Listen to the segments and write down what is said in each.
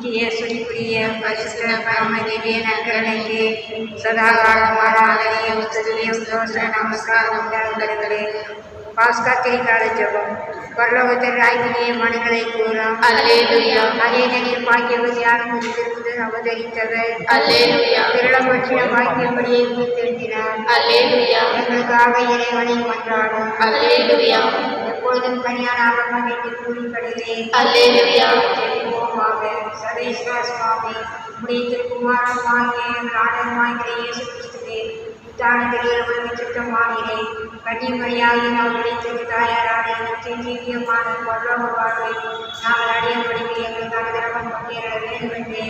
இயேசுக்குரிய பரிசுத்த பரமதிவிய நற்கருணைக்கு சதாகாலமான ஆதரவையும் ஸ்துதியும் தோற்ற நமஸ்காரம் உண்டாகிறே. பாஸ்கத்திரிகால ஜெபம். பரலோகத்தில் ராய்கினிய மனுகளை கூறும். அல்லேலூயா. அதே நடில் பாக்கியவதியான முடித்திருந்து அவதரித்தவர். அல்லேலூயா. திருடம் பற்றிய பாக்கியபடியை குறித்திருக்கிறார். அல்லேலூயா. எங்களுக்காக இறைவனை கொண்டாடும். அல்லேலூயா. எப்பொழுதும் கல்யாண ஆகமத்தை கூறிப்படுகிறேன். அல்லேலூயா. சர்வேஸ்வர சுவாமி உடைய திருக்குமாரமாகிய ஆண்டவராகிய இயேசு கிறிஸ்துவே தானங்களில் சுத்தமாகிறேன். கன்னிமரியாகி அவருடைய திரு தாயாரான ஜீவியமான பரலோக வாழ்வை நாங்கள் அடையப்படுத்தி எங்களுக்கான திரவம் பங்கேற வேண்டும் என்று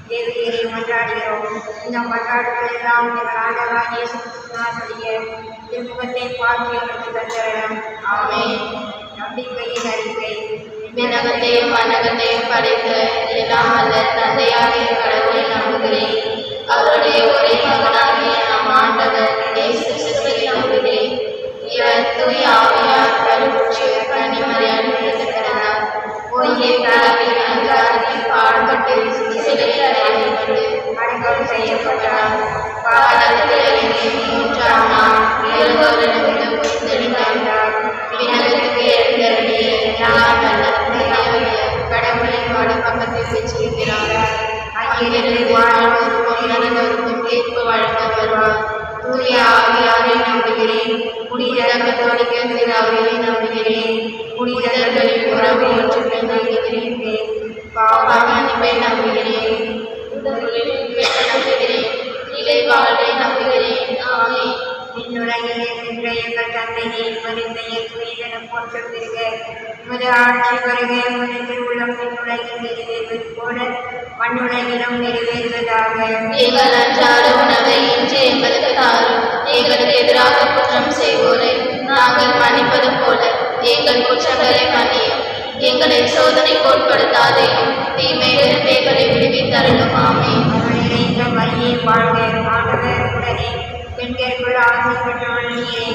தேவியரை மன்றாடுகிறோம். இந்த மன்றாடுகளெல்லாம் எங்கள் ஆண்டவராகிய இயேசு கிறிஸ்துவினுடைய திருமுகத்தை பார்த்து எங்களுக்கு தந்தரணும். ஆமென். நம்பிக்கையின் அறிக்கை. விண்ணகத்தையும் மன்னகத்தையும் படைத்த எல்லாம் அல்ல தந்தையாகிய கடவுளை நம்புகிறேன். அவருடைய ஒரே மகனாகிய நம் ஆண்டவர் இயேசு கிறிஸ்துவை நம்புகிறேன். இவர் தூய ஆவியார் கருவுற்று கன்னிமரியாளிடமிருந்து பிறந்தார். பொய்யை கடவுளின் அதிகாரத்தில் பாடுபட்டு சிலுவையில் அறையப்பட்டு அடக்கம் செய்யப்பட்டார். பாதாளத்தில் இறங்கி மூன்றாம் நாள் இறந்தோரிடமிருந்து உயிர்த்தெழுந்தார். விண்ணகத்துக்கு எழுந்தருளிய எல்லாம் வல்ல கடவுளின் வலப்பக்கத்தில் வீற்றிருக்கிறார். அங்கிருந்து வாழ்வோருக்கும் இறந்தோருக்கும் தீர்ப்பு வழங்க வருவார். தூய ஆவியாரை நம்புகிறேன். புனித கத்தோலிக்க திருச்சபையை நம்புகிறேன். புனிதர்களின் உறவை ஒற்றுமை நம்புகிறேன். பாவ மன்னிப்பை நம்புகிறேன். நம்புகிறேன். நிலை வாழ்வை நம்புகிறேன். ஆமென். விண்ணுலகிலே நின்ற எங்கள் தந்தையே, உமது பெயர் தூயதென போற்றப் பெறுக. உமது ஆட்சி வருக. உமது திருவுளம் விண்ணுலகில் நிறைவேறுவது போல மண்ணுலகிலும் நிறைவேறுவதாக. எங்கள் அன்றாட உணவை இன்று எங்களுக்கு தாரும். எங்களுக்கு எதிராக குற்றம் செய்வோரை நாங்கள் மன்னிப்பது போல எங்கள் குற்றங்களை மன்னியும். எங்களை சோதனைக்கு உட்படுத்தாதேயும் தீமைகளிலிருந்து எங்களை விடுவித்தருளும். ஆமென். நிறைந்த வழியை வாழ்க. ஆண்டவர் உடனே பெண்களுக்குள் ஆசை பெற்றவள் நீரே.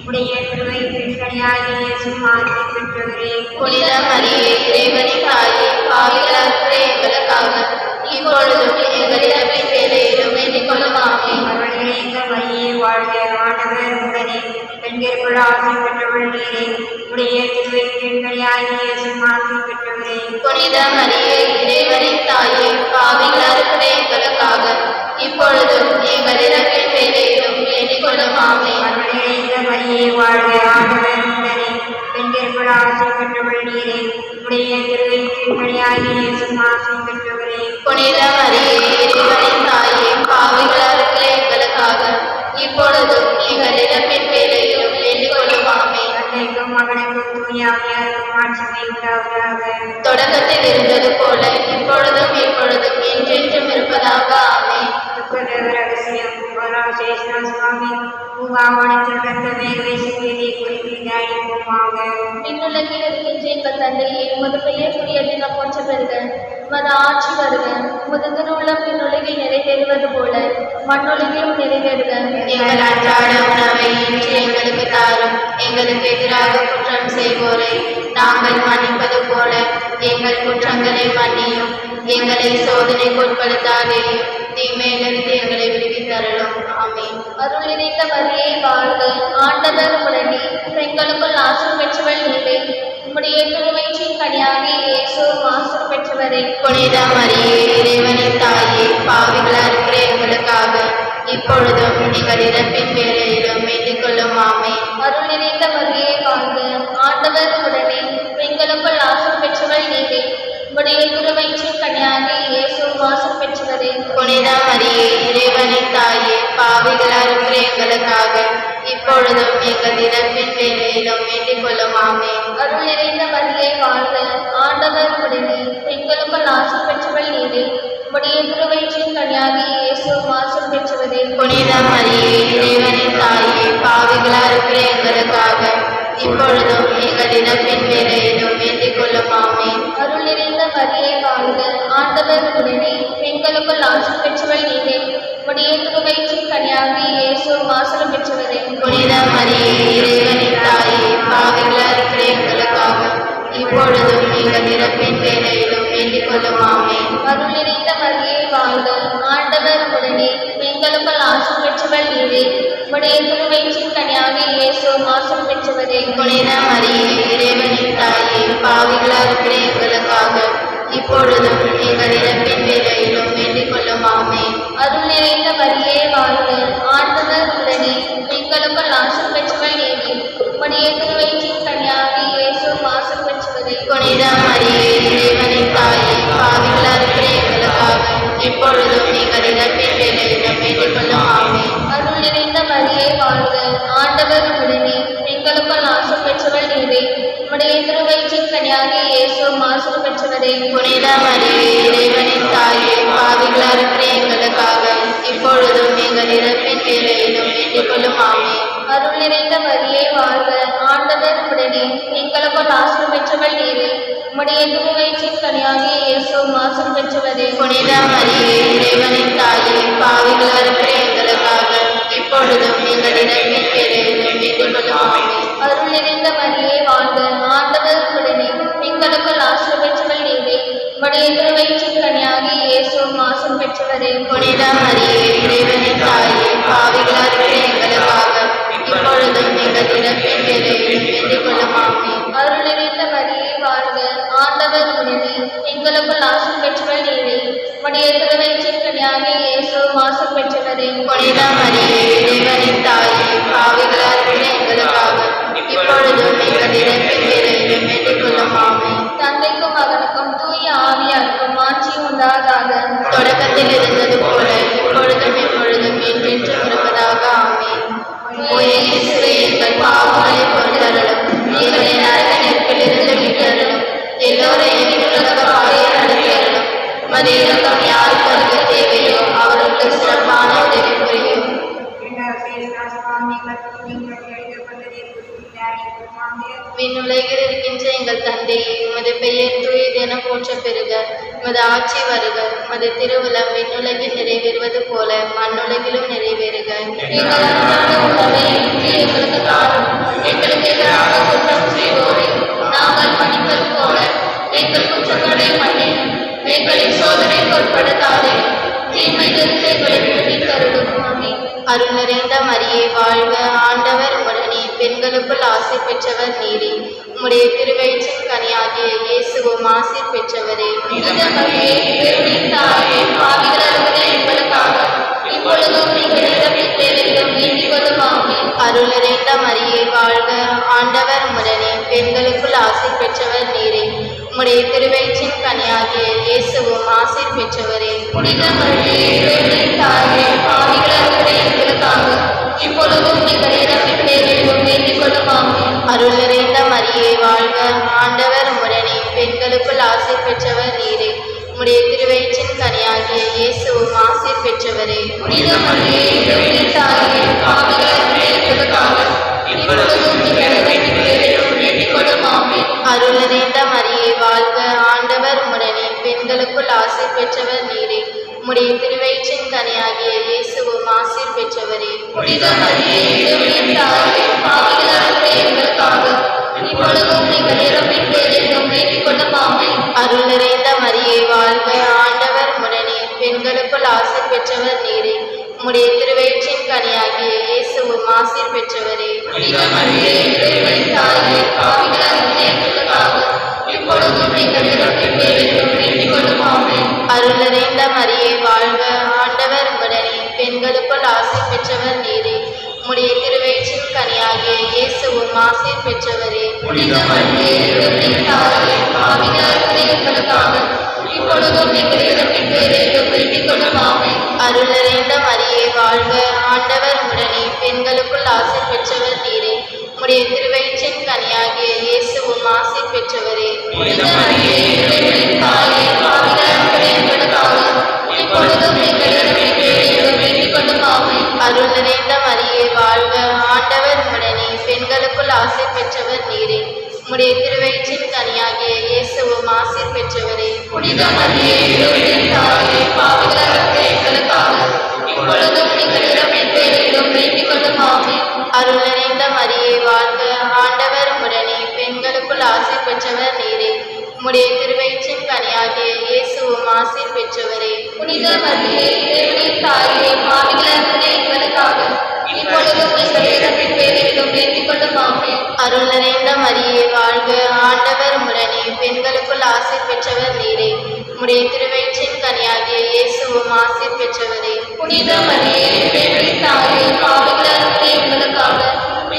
உடைய திருவை பெண்கணியாகிய இயேசு ஆசை பெற்றவரே. புனித மரியே, இறைவனின் தாயே, பாவிகளாகிய எங்களுக்காக இப்பொழுதும் எங்கள் இறப்பின் வேளையிலும் வேண்டிக் கொள்ளும். ஆமென். நிறைந்த வழியை வாழ்க. ஆண்டவர் உடனே பெண்களுக்குள் ஆசை பெற்றவள் நீரே. உடைய திருவை பெண்கணியாகிய இயேசு ஆசை பெற்றவரே. புனித மரியே, இறைவனின் தாயே, பாவிகளாகிய எங்களுக்காக இப்பொழுதும் எங்கள் இறப்பின் வேளையிலும் வேண்டிக் கொள்ளும். ஆமென். நிறைந்த வழியை வாழ்க. ஆண்டவர் உடனே பெண்களுக்குள் ஆசை பெற்றவள் நீரே. உடைய திருவை பெண்கணியாகிய இயேசு ஆசை பெற்றவரே. புனித மரியே, இறைவனின் தாயே, பாவிகளாகிய எங்களுக்காக இப்பொழுதும் எங்கள் இறப்பின் வேளையிலும் வேண்டிக் கொள்ளும். ஆமென். தந்தைக்கும் மகனுக்கும் தூய ஆவியாருக்கும் ஆட்சிமை உண்டாவதாக. தொடக்கத்தில் இருந்தது போல இப்பொழுதும் எப்பொழுதும் என்றென்றும் இருப்பதாக. ஆமென். ரகசியம். சுவாமி பூங்காவனத்தில் கந்த வேர்வை செய்தியை குறிப்பிட்டு அழிப்போமாக. விண்ணுலகில் இருக்கின்ற எங்கள் தந்தையே, உமது பெயர் தூயதென போற்ற பெறுக. உமது ஆட்சி வருக. உமது திருவுளம் விண்ணுலகில் நிறைவேறுவது போல மண்ணுலகிலும் நிறைவேறுக. எங்கள் அன்றாட உணவை இன்று எங்களுக்கு தாரும். எங்களுக்கு எதிராக குற்றம் செய்வோரை நாங்கள் மன்னிப்பது போல எங்கள் குற்றங்களை மன்னியும். எங்களை சோதனைக்கு உட்படுத்தாதேயும் தீமையிலிருந்து எங்களை விடுவித்தருளும். ஆமென். அருள் நிறைந்த மரியே வாழ்க. ஆண்டவர் உடனே பெண்களுக்குள் ஆசீர் பெற்றவள் நீரே. உம்முடைய திருவயிற்றின் கனியாகிய இயேசு ஆசீர் பெற்றவரே. புனித மரியே, இறைவனின் தாயே, பாவிகளாகிய எங்களுக்காக இப்பொழுதும் எங்கள் இறப்பின் வேளையிலும் வேண்டிக் கொள்ளும். ஆமென். அருள் நிறைந்த மரியே வாழ்க. ஆண்டவர் உடனே பெண்களுக்குள் ஆசீர் பெற்றவள் நீரே. உம்முடைய திருவயிற்றின் கனியாகிய இயேசு ஆசீர் பெற்றவரே. புனித மரியே, இறைவனின் தாயே, பாவிகளாகிய எங்களுக்காக இப்பொழுதும் எங்கள் இறப்பின் வேளையிலும் வேண்டிக் கொள்ளும். ஆமென். அருள் நிறைந்த மரியே வாழ்க. ஆண்டவர் உடனே பெண்களுக்குள் ஆசீர் பெற்றவள் நீரே. உம்முடைய திருவயிற்றின் கனியாகிய இயேசு ஆசீர் பெற்றவரே. புனித மரியே, இறைவனின் தாயே, பாவிகளாகிய எங்களுக்காக இப்பொழுதும் எங்கள் இறப்பின் வேளையிலும் வேண்டிக் கொள்ளும். ஆமென். அருள் நிறைந்த மரியே வாழ்க. ஆண்டவர் உடனே பெண்களுக்குள் ஆசீர் பெற்றவள் நீரே. உம்முடைய திருவயிற்றின் கனியாகிய இயேசு ஆசீர் பெற்றவரே. புனித மரியே, இறைவனின் தாயே, பாவிகளாகிய எங்களுக்காக இப்பொழுதும் எங்கள் இறப்பின் வேளையிலும் வேண்டிக் கொள்ளும் ஆமென். அருள் நிறைந்த மரியே வாழ்க, ஆண்டவர் உடனே பெண்களுக்குள் ஆசி பெற்றவள் நீரே, உடைய திருவயிற்றின் கனியாகிய இயேசுவும் ஆசி பெற்றவரே. புனித மரியே, இறைவனின் தாயே, பாவிகளாக இருக்கிற எங்களுக்காக இப்பொழுதும் எங்கள் இறப்பின் வேளையிலும் வேண்டிக் கொள்ளும் ஆமென். அருள் நிறைந்த மரியே வாழ்க, ஆண்டவர் உடனே பெண்களுக்குள் ஆசி பெற்றவள் நீரே, உடைய திருவயிற்றின் கனியாகிய இயேசுவும் ஆசி பெற்றவரே. புனித மரியே, இறைவனின் தாயே, பாவிகளாக இருக்கிற எங்களுக்காக இப்பொழுதும் எங்கள் இறப்பின் வேளையிலும் வேண்டிக் கொள்ளும் ஆமென். அருள் நிறைந்த மரியே வாழ்க, ஆண்டவர் உடனே பெண்களுக்குள் ஆசி பெற்றவள் நீரே, உடைய திருவயிற்றின் கனியாகிய இயேசுவும் ஆசி பெற்றவரே. புனித மரியே, இறைவனின் தாயே, பாவிகளாக இருக்கிற எங்களுக்காக இப்பொழுதும் எங்கள் இறப்பின் வேளையிலும் வேண்டிக் கொள்ளும் ஆமென். அருள் நிறைந்த மரியே வாழ்க, ஆண்டவர் உடனே பெண்களுக்குள் ஆசி பெற்றவள் நீரே, உடைய திருவயிற்றின் கனியாகிய இயேசுவும் ஆசி பெற்றவரே. புனித மரியே, இறைவனின் தாயே, பாவிகளாக இருக்கிற எங்களுக்காக இப்பொழுதும் எங்கள் இறப்பின் வேளையிலும் வேண்டிக் கொள்ளும் ஆமென். அருள் நிறைந்த மரியே வாழ்க, ஆண்டவர் உடனே பெண்களுக்குள் ஆசி பெற்றவள் நீரே, உடைய திருவயிற்றின் கனியாகிய இயேசுவும் ஆசி பெற்றவரே. புனித மரியே, இறைவனின் தாயே, பாவிகளாக இருக்கிற எங்களுக்காக இப்பொழுதும் எங்கள் இறப்பின் வேளையிலும் வேண்டிக் கொள்ளும் ஆமென். அருள் நிறைந்த மரியே வாழ்க, ஆண்டவர் உடனே பெண்களுக்குள் ஆசி பெற்றவள் நீரே, உடைய திருவயிற்றின் கனியாகிய இயேசுவும் ஆசி பெற்றவரே. புனித மரியே, இறைவனின் தாயே, பாவிகளாக இருக்கிற எங்களுக்காக இப்பொழுதும் எங்கள் இறப்பின் வேளையிலும் வேண்டிக் கொள்ளும் ஆமென். தந்தைக்கும் மகனுக்கும் தூய ஆவியாருக்கும் ஆட்சி உண்டாதாக. தொடக்கத்தில் இருந்தது போல இப்பொழுதும் எப்பொழுதும் என்றென்றும் இருப்பதாக ஆமென். ஓ இயேசுவே, எங்கள் பாவங்களை பொறுத்தருளும், எங்களை நரக நெருப்பிலிருந்து மீட்டருளும், எல்லோரையும் உலக பாதையை நடத்தியருளும். உமது இரக்கம் யாருக்கு வருக தேவையோ அவர்களுக்கு சிறப்பான உதவி புரியும். விண்ணுலகில் இருக்கின்ற எங்கள் தந்தையே, உமது பெயர் தூயது என போற்ற பெறுக. உமது ஆட்சி வருக. உமது திருவுளம் விண்ணுலகில் நிறைவேறுவது போல மண்ணுலகிலும் நிறைவேறுக. எங்கள் அன்றாட உணவை இன்று எங்களுக்கு தாரும். எங்களுக்கு எதிராக குற்றம் செய்வோரை நாங்கள் மன்னிப்பது போல எங்கள் குற்றங்களை மன்னியும். எங்களை சோதனைக்கு உட்படுத்தாதே, தீமையிலிருந்து எங்களை விடுவித்து அருளும். ஆமென். அருள் நிறைந்த மரியே வாழ்க, ஆண்டவர் உடனே பெண்களுக்குள் ஆசி பெற்றவர் நீரே, உம்முடைய திருவயிற்றின் கனியாகிய இயேசுவும் ஆசி பெற்றவரே. புனித மரியே, இறைவனின் தாயே, பாவிகளாகிய எங்களுக்காக இப்பொழுதும் எங்கள் இறப்பின் வேளையிலும் வேண்டிக் கொள்ளும். ஆமென். அருள் நிறைந்த மரியே வாழ்க, ஆண்டவர் உடனே பெண்களுக்குள் ஆசி பெற்றவர் நீரே, உம்முடைய திருவயிற்றின் கனியாகிய இயேசுவும் ஆசி பெற்றவரே. புனித மரியே, இறைவனின் தாயே, பாவிகளாகிய எங்களுக்காக இப்பொழுதும் எங்கள் இறப்பின் வேளையிலும் வேண்டிக் கொள்ளும். ஆமென். அருள் நிறைந்த மரியே வாழ்க, ஆண்டவர் உடனே பெண்களுக்குள் ஆசி பெற்றவர் நீரே, உம்முடைய திருவயிற்றின் கனியாகிய இயேசுவும் ஆசி பெற்றவரே. புனித மரியே, இறைவனின் தாயே, பாவிகளாகிய எங்களுக்காக இப்பொழுதும் எங்கள் இறப்பின் வேளையிலும் வேண்டிக் கொள்ளும். ஆமென். அருள் நிறைந்த மரியே வாழ்க, ஆண்டவர் உடனே பெண்களுக்குள் ஆசி பெற்றவர் நீரே, உம்முடைய திருவயிற்றின் கனியாகிய இயேசுவும் ஆசி பெற்றவரே. புனித மரியே, இறைவனின் தாயே, பாவிகளாகிய எங்களுக்காக இப்பொழுதும் எங்கள் இறப்பின் வேளையிலும் வேண்டிக் கொள்ளும். ஆமென். அருள் நிறைந்த மரியே வாழ்க, ஆண்டவர் உடனே பெண்களுக்குள் ஆசி பெற்றவர் நீரே, உம்முடைய திருவயிற்றின் கனியாகிய இயேசுவும் ஆசி பெற்றவரே. புனித மரியே, இறைவனின் தாயே, பாவிகளாகிய எங்களுக்காக இப்பொழுதும் எங்கள் இறப்பின் வேளையிலும் வேண்டிக் கொள்ளும். ஆமென். அருள் நிறைந்த மரியே வாழ்க, ஆண்டவர் உடனே பெண்களுக்குள் ஆசி பெற்றவர் நீரே, உம்முடைய திருவயிற்றின் கனியாகிய இயேசுவும் ஆசி பெற்றவரே. புனித மரியே, இறைவனின் தாயே, பாவிகளாகிய எங்களுக்காக இப்பொழுதும் எங்கள் இறப்பின் வேளையிலும் வேண்டிக் கொள்ளும். ஆமென். அருள் நிறைந்த மரியே வாழ்க, ஆண்டவர் உடனே பெண்களுக்குள் ஆசி பெற்றவர் நீரே, உம்முடைய திருவயிற்றின் கனியாகிய இயேசுவும் ஆசி பெற்றவரே. புனித மரியே, இறைவனின் தாயே, பாவிகளாகிய எங்களுக்காக இப்பொழுதும் எங்கள் இறப்பின் வேளையிலும் வேண்டிக் கொள்ளும். ஆமென். அருள் நிறைந்த மரியே வாழ்க, ஆண்டவர் உடனே பெண்களுக்குள் ஆசி பெற்றவர் நீரே, உம்முடைய திருவயிற்றின் கனியாகிய இயேசுவும் ஆசி பெற்றவரே. புனித மரியே, இறைவனின் தாயே, பாவிகளாகிய எங்களுக்காக இப்பொழுதும் எங்கள் இறப்பின் வேளையிலும் வேண்டிக் கொள்ளும். ஆமென். அருள் நிறைந்த மரியே வாழ்க, ஆண்டவர் உடனே பெண்களுக்குள் ஆசை பெற்றவர் நீரே. உம்முடைய திருவயிற்றின் கனியாகிய இயேசுவும் ஆசை பெற்றவரே. புனித மரியே, இறைவனின் தாயே, பாவிகளாகிய எங்களுக்காக இப்பொழுதும் எங்கள் இறப்பின் வேளையிலும் வேண்டிக் கொள்ளும் ஆமென். அருள் நிறைந்த மரியே வாழ்க, ஆண்டவர் உம்முடனே, பெண்களுக்குள் ஆசை பெற்றவர் நீரே. உம்முடைய திருவயிற்றின் கனியாகிய இயேசுவும் ஆசை பெற்றவரே. புனித மரியே, இறைவனின் தாயே, பாவிகளாகிய எங்களுக்காக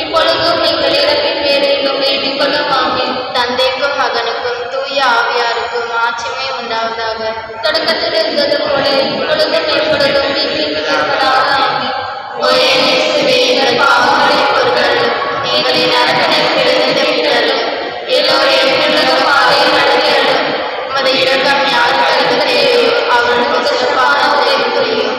இப்பொழுதும் எங்கள் இறப்பின் வேளையிலும் வேண்டிக் கொள்ளும் ஆமென். தந்தைக்கும் மகனுக்கும் தூய ஆவியாருக்கும் ஆட்சிமை உண்டாவதாக. தொடக்கத்தில் இருந்தது போல இப்பொழுதும் எப்பொழுதும் இருப்பதாக ஆமென். ஓ என் இயேசுவே, எங்கள் பாவங்களை பொறுத்தருளும், எங்களின் நரக நெருப்பிலிருந்து மீட்டருளும், எல்லோரையும் உலக பாதையில் நடத்தியருளும். உமது இரக்கம் யாருக்கு தேவையோ அவர்களுக்கு சிறப்பான உதவி புரியும்.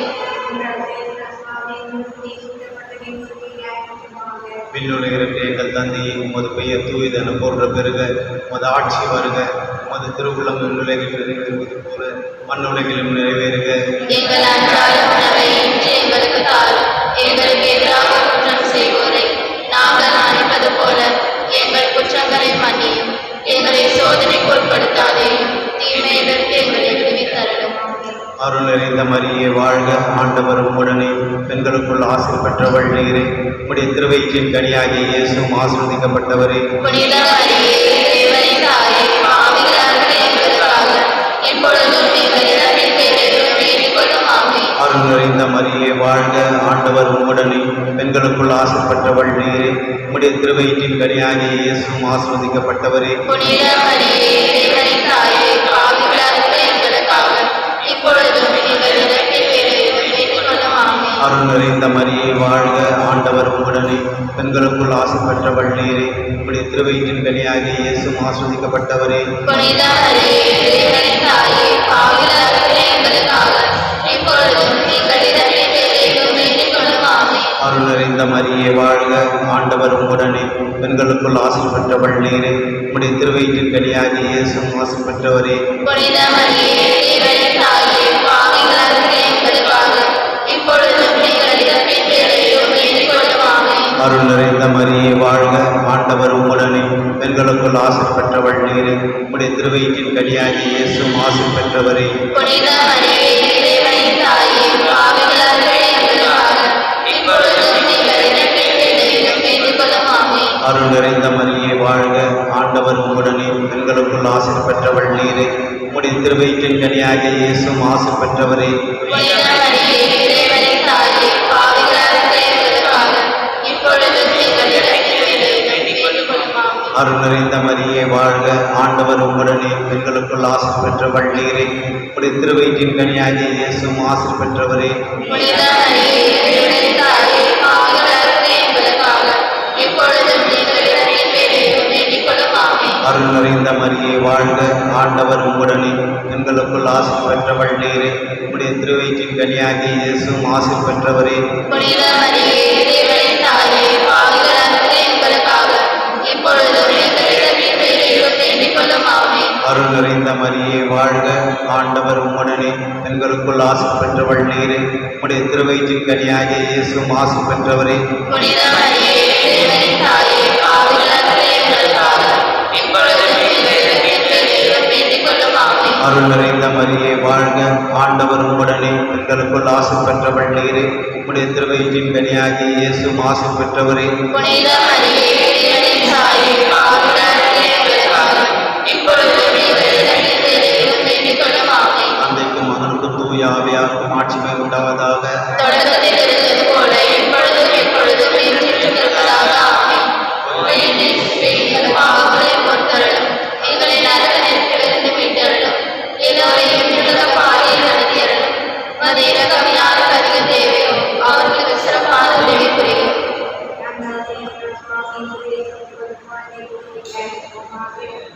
விண்ணுலகிற்கு எங்கள் தந்தையை, உமது பெயர் தூயதென போன்ற பெருக, உமது ஆட்சி வருக, உமது திருவுள்ளம் விண்ணுலகில் நிறைவேறுவது போல மண்ணுலகிலும் நிறைவேறுக. எங்கள் அன்றாட உணவை இன்று எங்களுக்கு தாரும். எங்களுக்கு எதிராக குற்றம் செய்வோரை நாங்கள் மன்னிப்பது போல எங்கள் குற்றங்களை மன்னியும். எங்களை சோதனைக்கு உட்படுத்தாதேயும், தீமையிலிருந்து எங்களை விடுவித்தருளும். அருள் நிறைந்த மரியே வாழ்க, ஆண்டவர் உம்முடனே, பெண்களுக்குள் ஆசை பெற்றவள் நீரே. உம்முடைய திருவயிற்றின் கனியாகிய இயேசுவும் ஆசீர்வதிக்கப்பட்டவரே. புனித மரியே, இறைவனின் தாயே, பாவிகளாகிய எங்களுக்காக இப்பொழுதும் எங்கள் இறப்பின் வேளையிலும் வேண்டிக் கொள்ளும் ஆமென். அருள் நிறைந்த மரியே வாழ்க, ஆண்டவர் உம்முடனே, பெண்களுக்குள் ஆசை பெற்றவள் நீரே. உம்முடைய திருவயிற்றின் கனியாகிய இயேசுவும் ஆசீர்வதிக்கப்பட்டவரே. புனித மரியே, இறைவனின் தாயே, பாவிகளாகிய எங்களுக்காக இப்பொழுதும் எங்கள் இறப்பின் வேளையிலும் வேண்டிக் கொள்ளும் ஆமென். அருள் நிறைந்த மரியே வாழ்க, ஆண்டவர் உம்முடனே, பெண்களுக்குள் ஆசை பெற்றவள் நீரே. உம்முடைய திருவயிற்றின் கனியாகிய இயேசுவும் ஆசீர்வதிக்கப்பட்டவரே. புனித மரியே, இறைவனின் தாயே, பாவிகளாகிய எங்களுக்காக இப்பொழுதும் எங்கள் இறப்பின் வேளையிலும் வேண்டிக் கொள்ளும் ஆமென். அருள் நிறைந்த மரியே வாழ்க, ஆண்டவர் உம்முடனே, பெண்களுக்குள் ஆசை பெற்றவள் நீரே. உம்முடைய திருவயிற்றின் கனியாகிய இயேசுவும் ஆசை பெற்றவரே. புனித மரியே, இறைவனின் தாயே, பாவிகளாகிய எங்களுக்காக இப்பொழுதும் எங்கள் இறப்பின் வேளையிலும் வேண்டிக் கொள்ளும் ஆமென். அருள் நிறைந்த மரியே வாழ்க, ஆண்டவர் உம்முடனே, பெண்களுக்குள் ஆசை பெற்றவள் நீரே. உம்முடைய திருவயிற்றின் கனியாகிய இயேசுவும் ஆசை பெற்றவரே. புனித மரியே, இறைவனின் தாயே, பாவிகளாகிய எங்களுக்காக இப்பொழுதும் எங்கள் இறப்பின் வேளையிலும் வேண்டிக் கொள்ளும் ஆமென். அருள் நிறைந்த மரியே வாழ்க, ஆண்டவர் உம்முடனே, பெண்களுக்குள் ஆசை பெற்றவள் நீரே. உம்முடைய திருவயிற்றின் கனியாகிய இயேசுவும் ஆசை பெற்றவரே. புனித மரியே, இறைவனின் தாயே, பாவிகளாகிய எங்களுக்காக இப்பொழுதும் எங்கள் இறப்பின் வேளையிலும் வேண்டிக் கொள்ளும் ஆமென். அருள் நிறைந்த மரியே வாழ்க, ஆண்டவர் உம்முடனே, பெண்களுக்குள் ஆசை பெற்றவள் நீரே. உம்முடைய திருவயிற்றின் கனியாகிய இயேசுவும் ஆசை பெற்றவரே. புனித மரியே, இறைவனின் தாயே, பாவிகளாகிய எங்களுக்காக இப்பொழுதும் எங்கள் இறப்பின் வேளையிலும் வேண்டிக் கொள்ளும் ஆமென். அருள் நிறைந்த மரியே வாழ்க, ஆண்டவர் உம்முடனே, பெண்களுக்குள் ஆசை பெற்றவள் நீரே. உம்முடைய திருவயிற்றின் கனியாகிய இயேசுவும் ஆசை பெற்றவரே. புனித மரியே, இறைவனின் தாயே, பாவிகளாகிய எங்களுக்காக இப்பொழுதும் எங்கள் இறப்பின் வேளையிலும் வேண்டிக் கொள்ளும் ஆமென். அருள் நிறைந்த மரியே வாழ்க, ஆண்டவர் உம்முடனே, பெண்களுக்குள் ஆசை பெற்றவள் நீரே. உம்முடைய திருவயிற்றின் கனியாகிய இயேசுவும் ஆசை பெற்றவரே. புனித மரியே, இறைவனின் தாயே, பாவிகளாகிய எங்களுக்காக இப்பொழுதும் எங்கள் இறப்பின் வேளையிலும் வேண்டிக் கொள்ளும் ஆமென். அருள் நிறைந்த மரியே வாழ்க, ஆண்டவர் உம்முடனே, பெண்களுக்குள் ஆசை பெற்றவள் நீரே. உம்முடைய திருவயிற்றின் கனியாகிய இயேசுவும் ஆசை பெற்றவரே. புனித மரியே, இறைவனின் தாயே, பாவிகளாகிய எங்களுக்காக இப்பொழுதும் எங்கள் இறப்பின் வேளையிலும் வேண்டிக் கொள்ளும் ஆமென். தந்தைக்கும் மகனுக்கும் தூய ஆவியாருக்கும் ஆட்சிமை உண்டாவதாக. தொடக்கத்தில் இருந்தது போல இப்பொழுதும் எப்பொழுதும் என்றென்றும் இருப்பதாக ஆமென். ஓ என் இயேசுவே, எங்கள் பாவங்களை பொறுத்தருளும், எங்களை நரக நெருப்பிலிருந்து மீட்டருளும், எல்லோரையும் உலக பாதையில் நடத்தியருளும். உமது இரக்கம் யாருக்கு அதிக தேவையோ அவர்களுக்கு சிறப்பான உதவி புரியும்.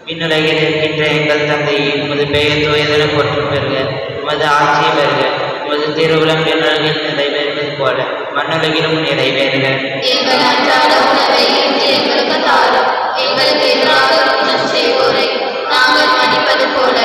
விண்ணுலகில் இருக்கின்ற எங்கள் தந்தையே, உமது பெயர் தூயதென போற்று பெறுக, உமது ஆட்சி வருக, உமது திருவுளம் விண்ணுலகில் நிறைவேறுவது போல மண்ணுலகிலும் நிறைவேறுக. எங்கள் அன்றாட உணவை இன்று எங்களுக்கு தாரும். எங்களுக்கு எதிராக குற்றம் செய்வோரை நாங்கள் மன்னிப்பது போல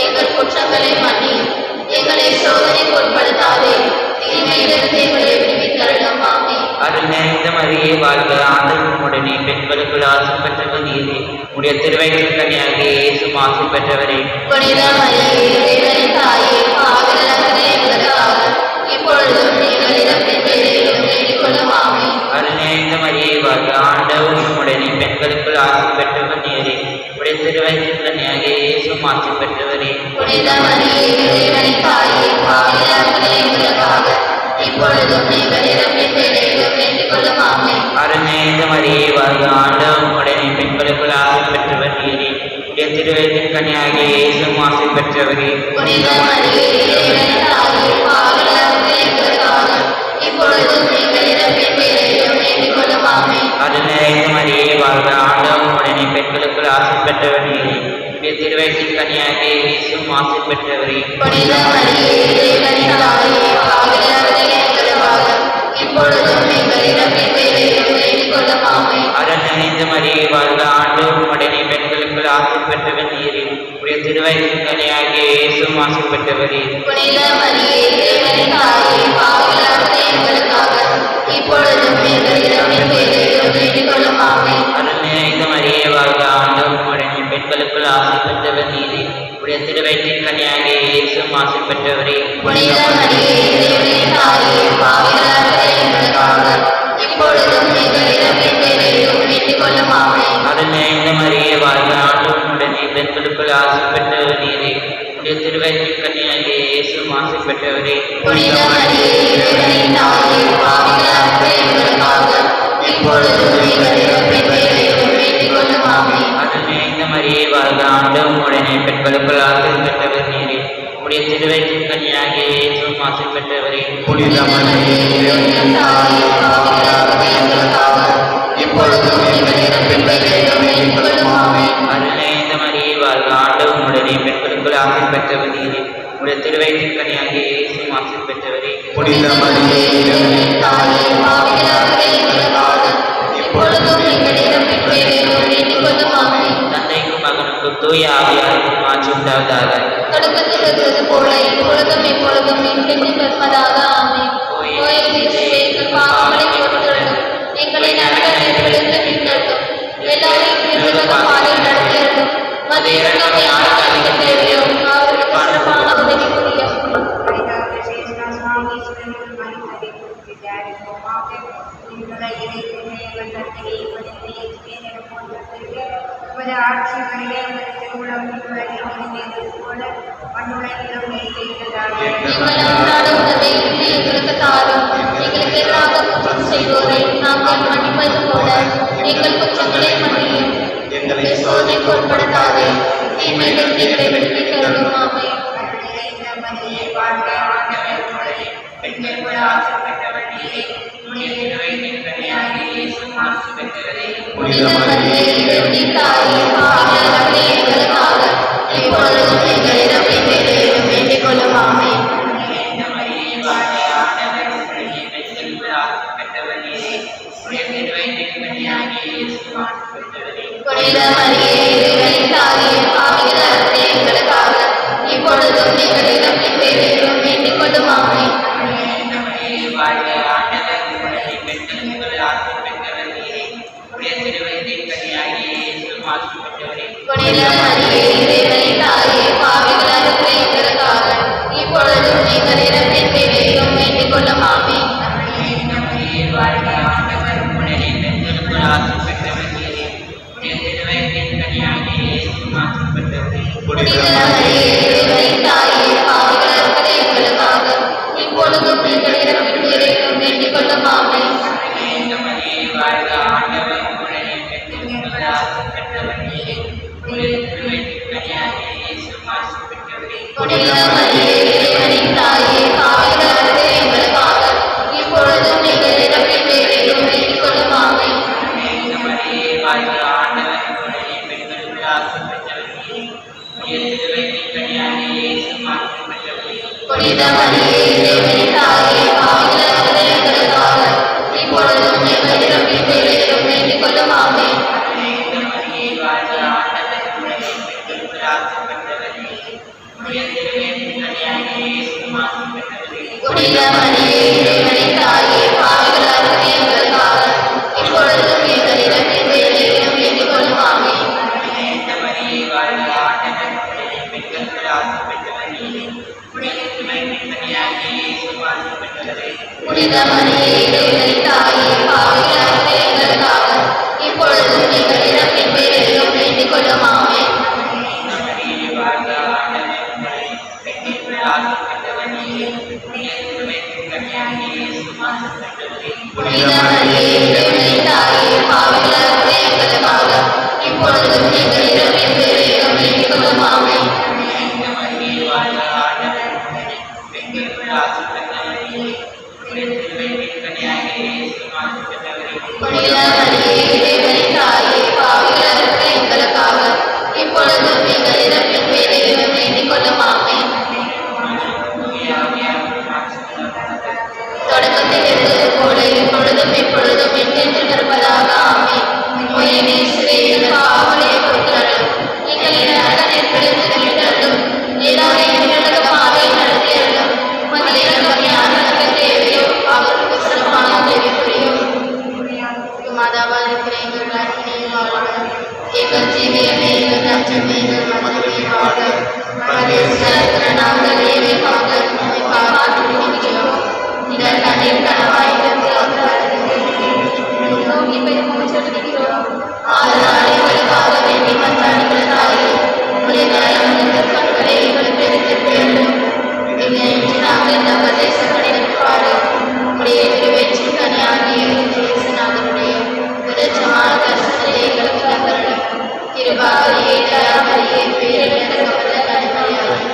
எங்கள் குற்றங்களை மன்னியும். எங்களை சோதனைக்கு உட்படுத்தாதே, தீமையிலிருந்து எங்களை விடுவித்தருளும் ஆமென். அருள் நிறைந்த மரியே வாழ்க, ஆண்டவர் உம்முடனே, பெண்களுக்குள் ஆசை பெற்றவர் நீரே. உடைய திருவயிற்றின் கனியாகிய இயேசு ஆசி பெற்றவரே. புனித மரியே இறைவனின் தாயே பாவிகளாகிய எங்களுக்காக இப்பொழுதும் எங்கள் இறப்பின் வேளையிலும் வேண்டிக் கொள்ளும் ஆமென். அருள்நிறைந்த மரியே வாழ்க, ஆண்டவர் உம்முடனே பெண்களுக்குள் ஆசி பெற்றவர் நீரே. உடைய திருவயிற்றின் கனியாகிய இயேசு ஆசி பெற்றவரே. புனித மரியே இறைவனின் தாயே பாவிகளாகிய எங்களுக்காக இப்பொழுதும் எங்கள் இறப்பின் வேளையிலும் வேண்டிக் கொள்ளும் ஆமென். அருள்நிறைந்த மரியே வாழ்க, ஆண்டவர் உம்முடனே பெண்களுக்குள் ஆசி பெற்றவர் நீரே. உடைய திருவயிற்றின் கனியாகிய இயேசு ஆசி பெற்றவரே. புனித மரியே இறைவனின் தாயே பாவிகளாகிய எங்களுக்காக இப்பொழுதும் எங்கள் இறப்பின் வேளையிலும் வேண்டிக் கொள்ளும் ஆமென். அருள்நிறைந்த மரியே வாழ்க, ஆண்டவர் உம்முடனே பெண்களுக்குள் ஆசி பெற்றவர் நீரே. உடைய திருவயிற்றின் கனியாகிய இயேசு ஆசி பெற்றவரே. புனித மரியே இறைவனின் தாயே பாவிகளாகிய எங்களுக்காக இப்பொழுதும் எங்கள் இறப்பின் வேளையிலும் வேண்டிக் கொள்ளும் ஆமென். அருள்நிறைந்த மரியே வாழ்க, ஆண்டவர் உம்முடனே பெண்களுக்குள் ஆசி பெற்றவர் நீரே. உடைய திருவயிற்றின் கனியாகிய இயேசு ஆசி பெற்றவரே. புனித மரியே இறைவனின் தாயே பாவிகளாகிய எங்களுக்காக இப்பொழுதும் எங்கள் இறப்பின் வேளையிலும் வேண்டிக் கொள்ளும் ஆமென். அருள்நிறைந்த மரியே வாழ்க, ஆண்டவர் உம்முடனே பெண்களுக்குள் ஆசி பெற்றவர் நீரே. உடைய திருவயிற்றின் கனியாகிய இயேசு ஆசி பெற்றவரே. புனித மரியே இறைவனின் தாயே பாவிகளாகிய எங்களுக்காக இப்பொழுதும் எங்கள் இறப்பின் வேளையிலும் வேண்டிக் கொள்ளும் ஆமென். அருள்நிறைந்த மரியே வாழ்க, ஆண்டவர் உம்முடனே பெண்களுக்குள் ஆசி பெற்றவர் நீரே. உடைய திருவயிற்றின் கனியாகிய இயேசு ஆசி பெற்றவரே. புனித மரியே இறைவனின் தாயே பாவிகளாகிய எங்களுக்காக இப்பொழுதும் எங்கள் இறப்பின் வேளையிலும் வேண்டிக் கொள்ளும் ஆமென். அருள்நிறைந்த மரியே வாழ்க, ஆண்டவர் உம்முடனே பெண்களுக்குள் ஆசி பெற்றவர் நீரே. உடைய திருவயிற்றின் கனியாகிய இயேசு ஆசி பெற்றவரே. புனித மரியே இறைவனின் தாயே பாவிகளாகிய எங்களுக்காக இப்பொழுதும் எங்கள் இறப்பின் வேளையிலும் வேண்டிக் கொள்ளும் ஆமென். அருள்நிறைந்த மரியே வாழ்க, ஆண்டவர் உம்முடனே பெண்களுக்குள் ஆசி பெற்றவர் நீரே. உடைய திருவயிற்றின் கனியாகிய இயேசு ஆசி பெற்றவரே. புனித மரியே இறைவனின் தாயே பாவிகளாகிய எங்களுக்காக இப்பொழுதும் எங்கள் இறப்பின் வேளையிலும் வேண்டிக் கொள்ளும் ஆமென். தந்தைக்கும் மகனுக்கும் தூய ஆவியாருக்கும் ஆட்சி உண்டாவதாக. தொடக்கத்தில் இருந்தது போல இப்பொழுதும் எப்பொழுதும் என்றென்றும் இருப்பதாக ஆமென். ஓ இயேசுவே, எங்கள் பாவங்களை பொறுத்தருளும், எங்களை நரக நெருப்பிலிருந்து மீட்டெடுக்கும், எல்லாரையும் திருவிழா பாதையில் நடத்தியருளும். மது இரண்டாம் யாருக்கு அதிக தேவையோ அவர்களுக்கு சிறப்பான உதவி புரியும். ஆட்சி வருகை திருவுளம் போல மண்ணுலகிலும் நிறைவேற்றதாக. எங்கள் அன்றாட உணவை இன்று எங்களுக்கு தாரும். எங்களுக்கு எதிராக குற்றம் செய்வோரை நாங்கள் மன்னிப்பது போல எங்கள் குற்றங்களை மன்னியும். எங்களை சோதனைக்கு உட்படுத்தாதே, தீமையிலிருந்து எங்களை விடுவித்து அருளும். ஆமென். நிறைந்த மரியே வாழ்க, ஆண்டவர் உம்முடனே பெண்களுக்குள் ஆசி பெற்றவர் நீரே. உம்முடைய திருவயிற்றின் கனியாகிய இயேசு ஆசி பெற்றவரே. புனித மரியே இறைவனின் தாயே பாவிகளாகிய எங்களுக்காக இப்பொழுதும் எங்கள் இறப்பின் வேளையிலும் வேண்டிக் கொள்ளும். ஆமென். நிறைந்த மரியே வாழ்க, ஆண்டவர் உம்முடனே பெண்களுக்குள் ஆசி பெற்றவர் நீரே. உம்முடைய திருவயிற்றின் கனியாகிய இயேசு ஆசி பெற்றவரே. புனித மரியே இறைவனின் தாயே பாவிகளாகிய எங்களுக்காக இப்பொழுதும் எங்கள் இறப்பின் வேளையிலும் வேண்டிக் கொள்ளும். ஆமென். நிறைந்த மரியே வாழ்க, ஆண்டவர் உம்முடனே பெண்களுக்குள் ஆசி பெற்றவர் நீரே. உம்முடைய திருவயிற்றின் கனியாகிய இயேசு ஆசி பெற்றவரே. புனித மரியே இறைவனின் தாயே பாவிகளாகிய எங்களுக்காக இப்பொழுதும் எங்கள் இறப்பின் வேளையிலும் வேண்டிக் கொள்ளும். ஆமென். நிறைந்த மரியே வாழ்க, ஆண்டவர் உம்முடனே பெண்களுக்குள் ஆசி பெற்றவர் நீரே. உம்முடைய திருவயிற்றின் கனியாகிய இயேசு ஆசி பெற்றவரே. புனித மரியே இறைவனின் தாயே பாவிகளாகிய எங்களுக்காக இப்பொழுதும் எங்கள் இறப்பின் வேளையிலும் வேண்டிக் கொள்ளும். ஆமென். நிறைந்த மரியே வாழ்க, ஆண்டவர் உம்முடனே பெண்களுக்குள் ஆசி பெற்றவர் நீரே. உம்முடைய திருவயிற்றின் கனியாகிய இயேசு ஆசி பெற்றவரே. புனித மரியே இறைவனின் தாயே பாவிகளாகிய எங்களுக்காக இப்பொழுதும் எங்கள் இறப்பின் வேளையிலும் வேண்டிக் கொள்ளும். ஆமென். நிறைந்த மரியே வாழ்க, ஆண்டவர் உம்முடனே பெண்களுக்குள் ஆசி பெற்றவர் நீரே. உம்முடைய திருவயிற்றின் கனியாகிய இயேசு ஆசி பெற்றவரே. புனித மரியே இறைவனின் தாயே பாவிகளாகிய எங்களுக்காக இப்பொழுதும் எங்கள் இறப்பின் வேளையிலும் வேண்டிக் கொள்ளும். ஆமென். நிறைந்த மரியே வாழ்க, ஆண்டவர் உம்முடனே பெண்களுக்குள் ஆசி பெற்றவர் நீரே. உம்முடைய திருவயிற்றின் கனியாகிய இயேசு ஆசி பெற்றவரே. புனித மரியே இறைவனின் தாயே பாவிகளாகிய எங்களுக்காக இப்பொழுதும் எங்கள் இறப்பின் வேளையிலும் வேண்டிக் கொள்ளும். ஆமென். புனித மரியே இறைவனின் தாயே, பாவிகளாகிய எங்களுக்காக இப்பொழுதும் எங்கள் இறப்பின் வேளையிலும் வேண்டிக் கொள்ளும். ஆமென். புனித மரியே இறைவனின் தாயே, பாவிகளாகிய எங்களுக்காக இப்பொழுதும் எங்கள் இறப்பின் வேளையிலும் வேண்டிக் கொள்ளும். ஆமென். புனித மரியே இறைவனின் தாயே, பாவிகளாகிய எங்களுக்காக இப்பொழுதும் எங்கள் இறப்பின் வேளையிலும் வேண்டிக் கொள்ளும். ஆமென். தொடக்கத்தில் இருந்தது போல இப்பொழுதும் எப்பொழுதும் என்றென்றும் இருப்பதாக. ஆமென். உம்முடைய நேசரே எங்கள் பாவங்களை பொறுத்தருளும். எங்களின் நரக நெருப்பிலிருந்து மீட்டருளும். எல்லாரையும் உன்னதமாக நடத்தியருளும். உமது இரக்கம் யாருக்கு தேவையோ அவருக்கு சிறப்பான உதவி புரியும். மாதாவாக இருக்கிற எங்கள் ராஜினியை வாழ்க. எங்கள் ஜீவியமே, எங்கள் நச்சமே, எங்கள் மதமே வாழ்க. இருக்கிற நாங்கள் ஏழைக்காக நம்மை காப்பாற்றுகிறோம். நீங்கள் கண்ணீர் கனவாயிருந்து நோக்கி பெருமூச்சு செலுத்துகிறோம். அதனால் எங்களுக்காக வேண்டி மன்றாடுகிற தாயே, உடைய தயவுள்ள கண்களை எங்களுக்கு எடுத்துக் வேண்டும். இன்று நாங்கள் இந்த உபதேசங்களின் பாடு உடைய திருவயிற்றின் கனியாகிய இயேசுநாதருடைய உதச்சமான தரிசனத்தை எங்களுக்கு தந்தருளும். கிருபாகரியே, தயாகரியே, பேரிழந்த நன்மையாய்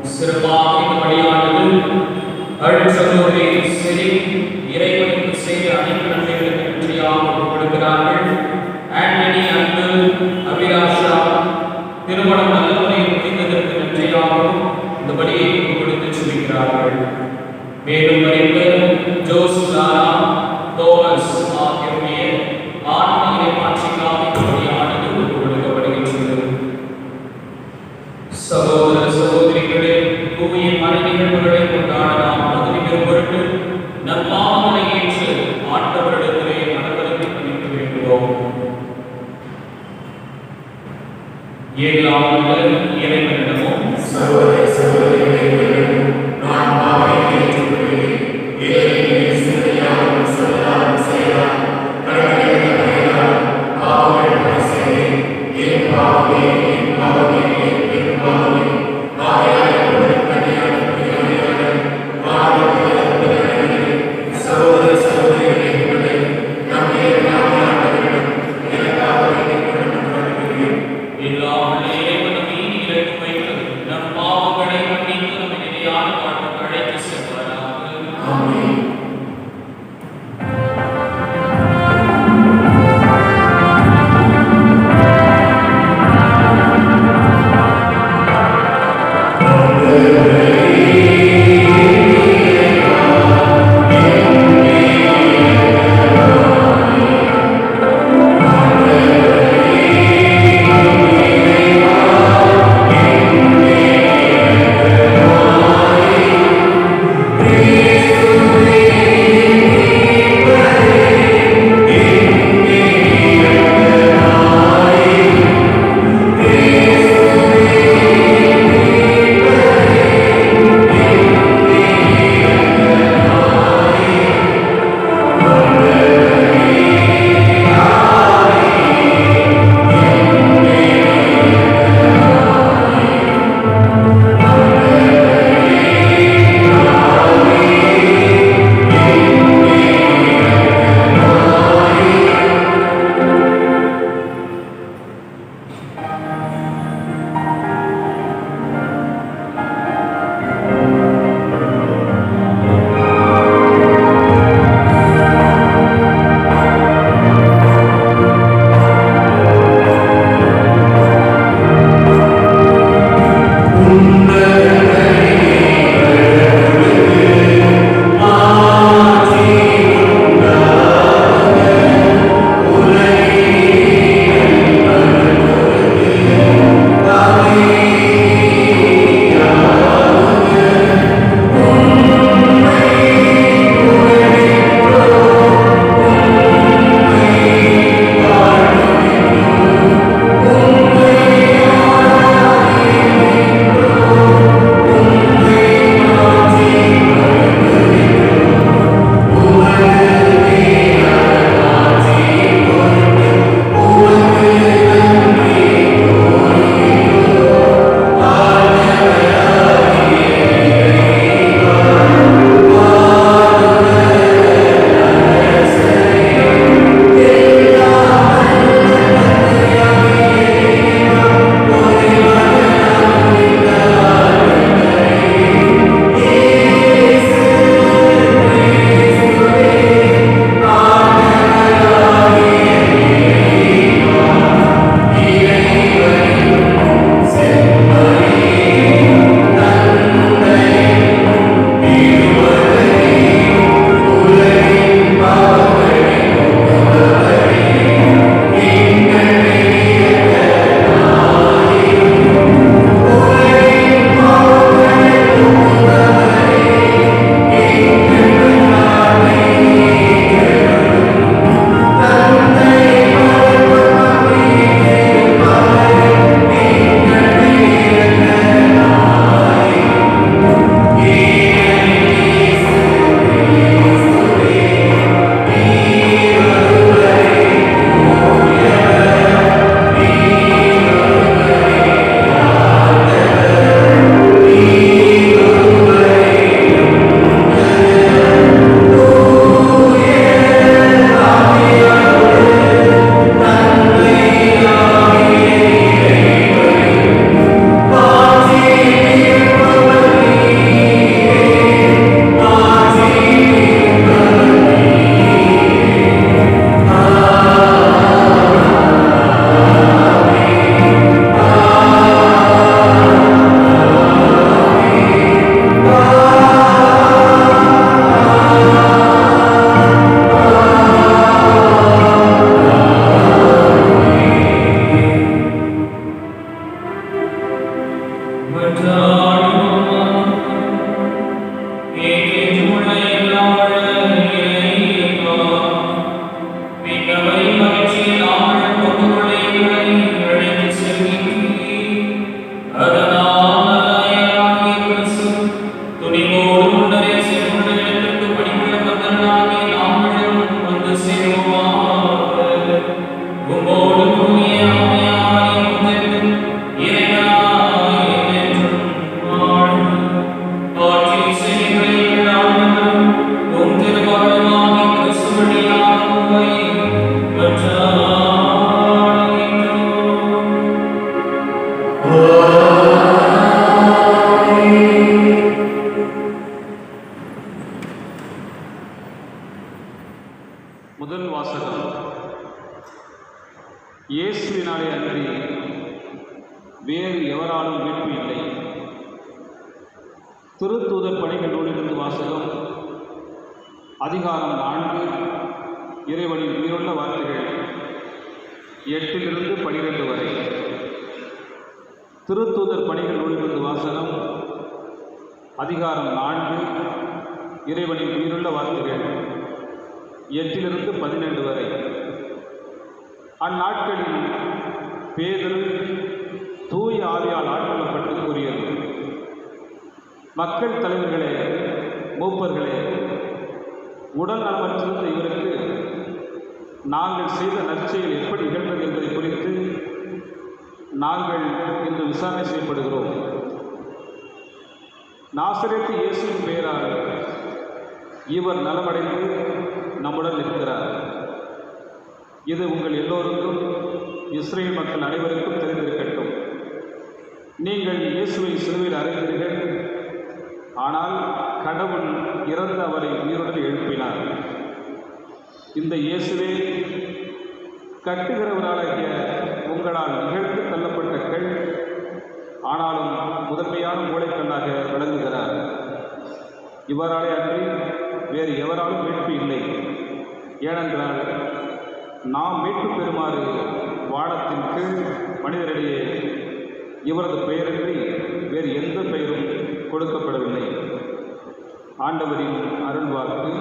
சிறப்பாக இந்த பணியானது அருள் சகோதரி செரி அப்படியே கொடுத்து சுமிக்கிறார்கள். மேலும் மரிப்பர் ஜோஸ் லாரா தோமஸ் ஆகியோருடைய ஆன்மீக மாட்சிக்காக கொடியானது ஒப்புக் கொடுக்கப்படுகின்றது. சகோதர சகோதரிகளே, தூய மறை நிகழ்வுகளை கொண்டாட நாம் தகுதி பெறும் பொருட்டு நம் பாவங்களை ஏற்று ஆண்டவரிடத்திலே மனவருந்தி மன்னிக்க வேண்டுவோம். ஏழாம் இறைவனிடமும் சகோதர சகோதரிகளிடமும் நான் பாவங்களை ஏற்றுக்கொள்கிறேன். ஏனெனில் சிந்தையாலும் சொல்லாலும் செயலாலும் கடமைகளை தவறினாலும் பாவங்கள் பல செய்தேன். என் பாவமே, என் பாவமே, என் பாவமே. வாயால் கண்ணியான சகோதர சகோதரிகளை நம்முடைய ஆண்டவரிடம் எனக்காக வேண்டிக் கொள்ள எல்லா இறைவனும் முதல் வாசகம். இயேசுவினாலே அன்றி வேறு எவராலும் மீட்பு இல்லை. திருத்தூதர் பணிகள் நூலிலிருந்து வாசகம். அதிகாரம் 4, இறைவனின் உயிருள்ள வார்த்தைகள் 8 - 12 வரை. திருத்தூதர் பணிகள் நூலிலிருந்து வாசகம். அதிகாரம் 4, இறைவனின் உயிருள்ள வார்த்தைகள் 8 - 12 வரை. அந்நாட்களில் பேதுரு தூய ஆவியால் ஆட்கொள்ளப்பட்டு கூறியது: மக்கள் தலைவர்களே, மூப்பர்களே, உடல் நலமற்றிருந்த இவருக்கு நாங்கள் செய்த நற்செயல் எப்படி நிகழ்ந்தது என்பதை குறித்து நாங்கள் இன்று விசாரணை செய்யப்படுகிறோம். நாசரேத்து இயேசுவின் பெயரால் இவர் நலமடைந்து நம்முடன் இருக்கிறார். இது உங்கள் எல்லோருக்கும், இஸ்ரேல் மக்கள் அனைவருக்கும் தெரிந்திருக்கட்டும். நீங்கள் இயேசுவை சிலுவையில் அறைந்தீர்கள், ஆனால் கடவுள் இறந்த அவரை உயிருடன் எழுப்பினார். இந்த இயேசுவே கட்டுகிறவராகிய உங்களால் நிகழ்த்து தள்ளப்பட்ட கல், ஆனாலும் முதன்மையான மூளைக்கல்லாக விளங்குகிறார். இவராலே அன்றி வேறு எவராலும் மீட்பு இல்லை. ஏனென்றால் நாம் மீட்பு பெறுமாறு வானத்தின் கீழ் மனிதரிடையே இவரது பெயரின்றி வேறு எந்த பெயரும் கொடுக்கப்படவில்லை. ஆண்டவரின் அருள்வாக்கு.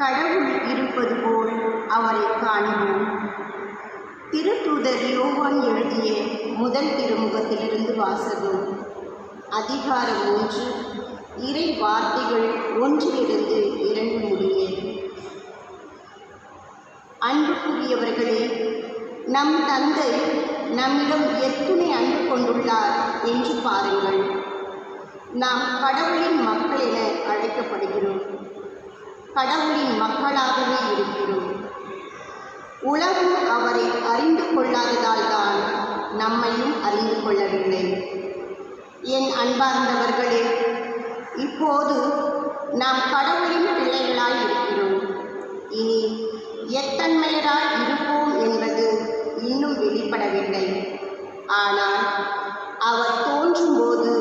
கடவுள் இருப்பது போல் அவரை காண்போம். திருத்தூதர் யோவான் எழுதிய முதல் திருமுகத்திலிருந்து வாசகம். அதிகாரம் 1, இறை வார்த்தைகள் 1 2 முடிய. அன்புக்குரியவர்களே, நம் தந்தை நம்மிடம் எத்துணை அன்பு கொண்டுள்ளார் என்று பாருங்கள். நாம் கடவுளின் மக்கள் என அழைக்கப்படுகிறோம். கடவுளின் மக்களாகவே இருக்கிறோம். உலகம் அவரை அறிந்து கொள்ளாததால் தான் நம்மையும் அறிந்து கொள்ளவில்லை. என் அன்பார்ந்தவர்களே, இப்போது நாம் கடவுளின் பிள்ளைகளாய் இருக்கிறோம். இனி எத்தன்மையராய் இருப்போம் என்பது இன்னும் வெளிப்படவில்லை. ஆனால் அவர் தோன்றும்போது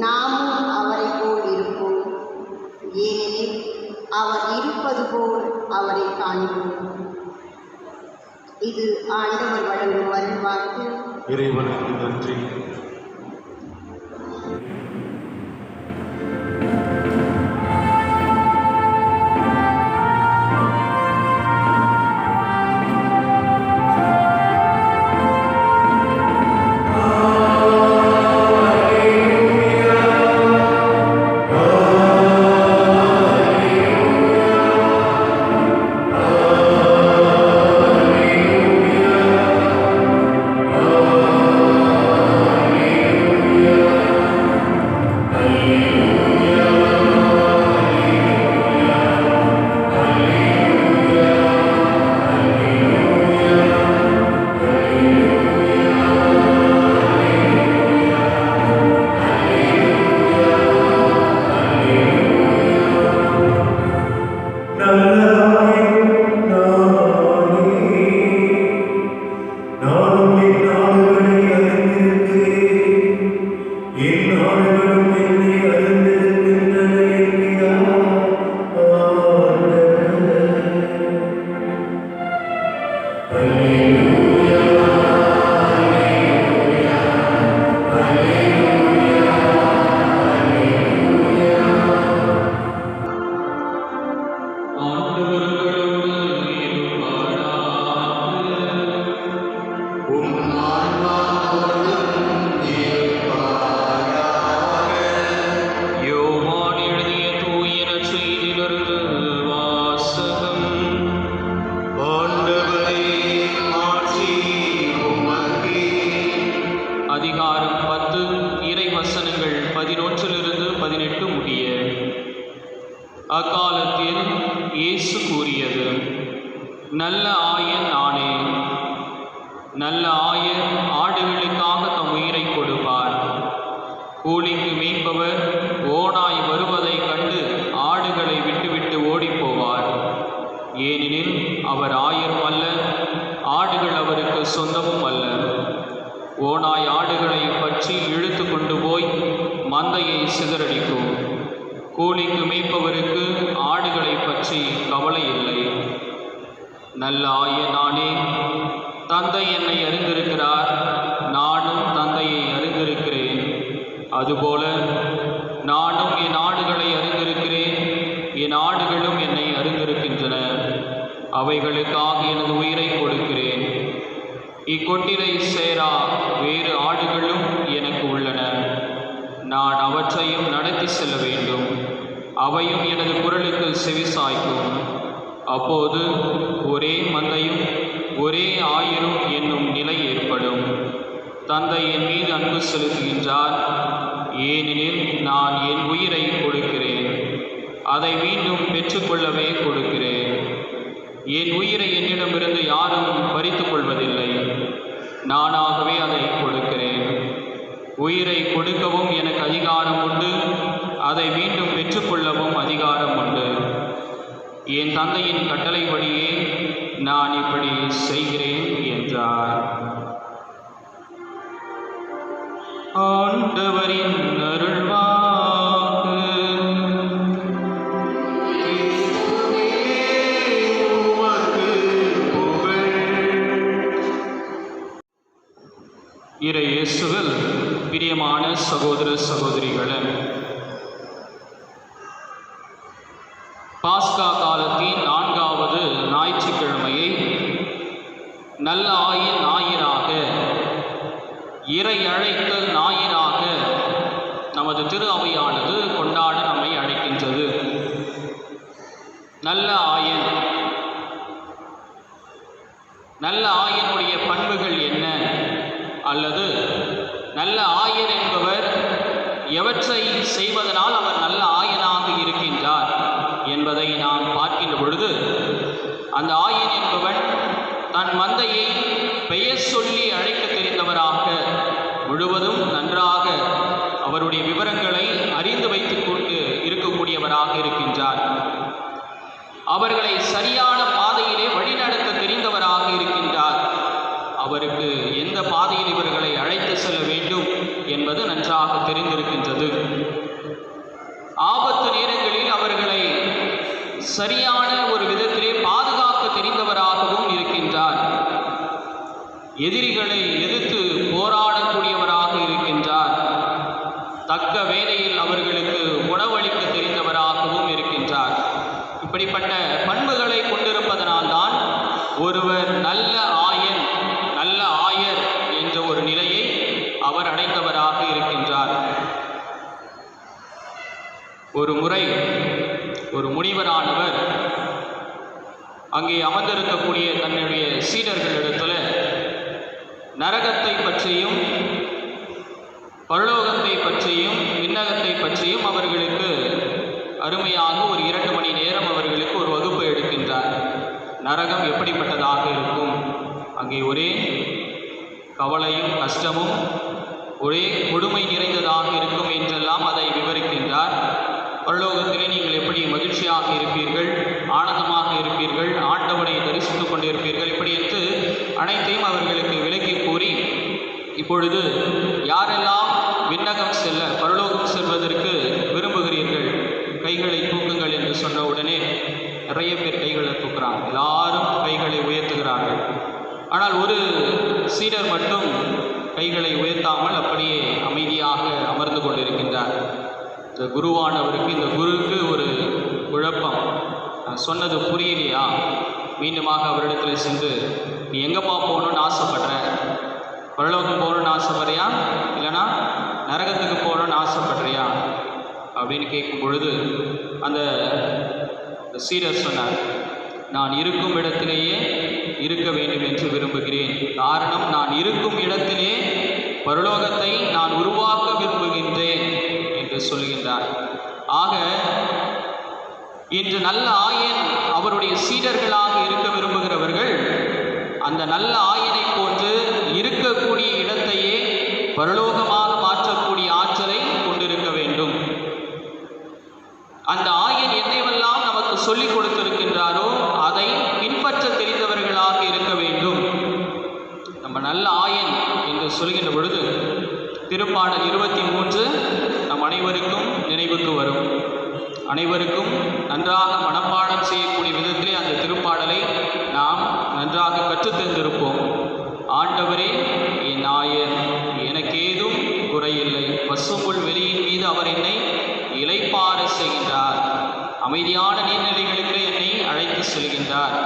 நாமும் அவரை போல் இருப்போம். ஏனெனில் அவர் இருப்பது போல் அவரை காண்போம். இது ஆண்டவர் வழங்கும் அருள்வாக்கு. இறைவனுக்கு நன்றி. அதிகாரம் 10 இறை வசனங்கள் 11-18 முடிய. அக்காலத்தில் இயேசு கூறியது, நல்ல ஆயன் நானே. நல்ல ஆயர் ஆடுகளுக்காக தம் உயிரை கொடுப்பார். கூலிக்கு மேய்ப்பவர் ஓநாய் வருவதைக் கண்டு ஆடுகளை விட்டுவிட்டு ஓடிப்போவார். ஏனெனில் அவர் ஆயரும் அல்ல, ஆடுகள் அவருக்கு சொந்தமும் அல்ல. ஓநாய் ஆடுகளை பற்றி இழுத்து கொண்டு போய் மந்தையை சிதறடிக்கும். கூலிக்கு மேய்ப்பவருக்கு ஆடுகளை பற்றி கவலை இல்லை. நல்ல ஆயன் நானே. தந்தை என்னை அறிந்திருக்கிறார், நானும் தந்தையை அறிந்திருக்கிறேன். அதுபோல நானும் என் ஆடுகளை அறிந்திருக்கிறேன், என் ஆடுகளும் என்னை அறிந்திருக்கின்றன. அவைகளுக்காக எனது உயிரை கொடுக்கிறேன். இக்கொட்டிலை சேரா வேறு ஆடுகளும் எனக்கு உள்ளன. நான் அவற்றையும் நடத்தி செல்ல வேண்டும். அவையும் எனது குரலுக்கு செவிசாய்க்கும். அப்போது ஒரே மந்தையும் ஒரே ஆயரும் என்னும் நிலை ஏற்படும். தந்தை என் மீது அன்பு செலுத்துகின்றார், ஏனெனில் நான் என் உயிரை கொடுக்கிறேன். அதை மீண்டும் பெற்றுக்கொள்ளவே கொடுக்கிறேன். என் உயிரை என்னிடமிருந்து யாரும் பறித்துக் கொள்வதில்லை, நானாகவே அதை கொடுக்கிறேன். உயிரை கொடுக்கவும் எனக்கு அதிகாரம் உண்டு, அதை மீண்டும் பெற்றுக்கொள்ளவும் அதிகாரம் உண்டு. என் தந்தையின் கட்டளைப்படியே நான் இப்படி செய்கிறேன் என்றார். ஆண்டவரின் அருள்வாக்கு. இறை இயேசுவில் பிரியமான சகோதர சகோதரிகளே, பாஸ்கா காலத்தின் நல்ல ஆயின் ஞாயிறாக, இறை அழைத்தல் ஞாயிறாக நமது திரு அவையானது கொண்டாட நம்மை அழைக்கின்றது. நல்ல ஆயன், நல்ல ஆயனுடைய பண்புகள் என்ன, அல்லது நல்ல ஆயன் என்பவர் எவற்றை செய்வதனால் அவர் நல்ல ஆயனாக இருக்கின்றார் என்பதை நாம் பார்க்கின்ற பொழுது, அந்த ஆயன் என்பவன் தன் மந்தையை பெயர் சொல்லி அழைக்க தெரிந்தவராக, முழுவதும் நன்றாக அவருடைய விவரங்களை அறிந்து வைத்துக் கொண்டு இருக்கக்கூடியவராக இருக்கின்றார். அவர்களை சரியான பாதையிலே வழிநடத்த தெரிந்தவராக இருக்கின்றார். அவருக்கு எந்த பாதையில் இவர்களை அழைத்து செல்ல வேண்டும் என்பது நன்றாக தெரிந்திருக்கின்றது. ஆபத்து நேரங்களில் அவர்களை சரியான ஒரு விதத்திலே பாதுகாக்க தெரிந்தவராகவும் இருக்கின்றார். எதிரிகளை எதிர்த்து போராடக்கூடியவராக இருக்கின்றார். தக்க வேளையில் அவர்களுக்கு உணவளிக்க தெரிந்தவராகவும் இருக்கின்றார். இப்படிப்பட்ட பண்புகளை கொண்டிருப்பதனால்தான் ஒருவர் நல்ல ஆயன், நல்ல ஆயர் என்ற ஒரு நிலையை அவர் அடைந்தவராக இருக்கின்றார். ஒரு முறை ஒரு முனிவரானவர் அங்கே அமர்ந்திருக்கக்கூடிய தன்னுடைய சீடர்களிடத்தில் நரகத்தை பற்றியும் பரலோகத்தை பற்றியும் விண்ணகத்தை பற்றியும் அவர்களுக்கு அருமையாக ஒரு 2 மணி நேரம் அவர்களுக்கு ஒரு வகுப்பு எடுக்கின்றார். நரகம் எப்படிப்பட்டதாக இருக்கும், அங்கே ஒரே கவலையும் கஷ்டமும் ஒரே கொடுமை நிறைந்ததாக இருக்கும் என்றெல்லாம் அதை விவரிக்கின்றார். பரலோகத்திலே நீங்கள் எப்படி மகிழ்ச்சியாக இருப்பீர்கள், ஆனந்தமாக இருப்பீர்கள், ஆண்டவனை தரிசித்துக் கொண்டிருப்பீர்கள், இப்படி என்று அனைத்தையும் அவர்களுக்கு விளக்கி கூறி, இப்பொழுது யாரெல்லாம் விண்ணகம் செல்ல பரலோகம் செல்வதற்கு விரும்புகிறீர்கள், கைகளை தூக்குங்கள் என்று சொன்ன உடனே நிறைய பேர் கைகளை தூக்குறாங்க. எல்லாரும் கைகளை உயர்த்துகிறார்கள். ஆனால் ஒரு சீடர் மட்டும் கைகளை உயர்த்தாமல் அப்படியே அமைதியாக அமர்ந்து கொண்டிருக்கின்றார். இந்த குருவானவருக்கு, இந்த குருவுக்கு ஒரு குழப்பம். நான் சொன்னது புரியலையா? மீண்டுமாக அவரிடத்தில் சென்று, நீ எங்கேப்பா போகணுன்னு ஆசைப்படுற? பரலோகம் போகணுன்னு ஆசைப்படுறியா, இல்லைனா நரகத்துக்கு போகணுன்னு ஆசைப்படுறியா அப்படின்னு கேட்கும் பொழுது அந்த சீடர் சொன்னார், நான் இருக்கும் இடத்திலேயே இருக்க வேண்டும் என்று விரும்புகிறேன். காரணம், நான் இருக்கும் இடத்திலே பரலோகத்தை நான் உருவாக்க விரும்புகின்றேன் என்று சொல்கின்றார். ஆக இன்று நல்ல ஆயன் அவருடைய சீடர்களாக இருக்க விரும்புகிறவர்கள் அந்த நல்ல ஆயனை போன்று இருக்கக்கூடிய இடத்தையே பரலோகமாக மாற்றக்கூடிய ஆற்றலை கொண்டிருக்க வேண்டும். அந்த ஆயன் என்னைவெல்லாம் நமக்கு சொல்லிக் கொடுத்திருக்கின்றாரோ அதை பின்பற்ற தெரிந்தவர்களாக இருக்க வேண்டும். நம்ம நல்ல ஆயன் என்று சொல்கின்ற பொழுது திருப்பாடல் 23 நம் அனைவருக்கும் நினைவுக்கு வரும். அனைவருக்கும் நன்றாக மனப்பாடம் செய்யக்கூடிய விதத்திலே அந்த திருப்பாடலை நாம் நன்றாக கற்றுத்தந்திருப்போம். ஆண்டவரே என் ஆயர், எனக்கு ஏதும் குறையில்லை. பசும்புல் வெளியின் மீது அவர் என்னை இளைப்பாற செய்கின்றார். அமைதியான நீர்நிலைகளுக்கு என்னை அழைத்து செல்கின்றார்.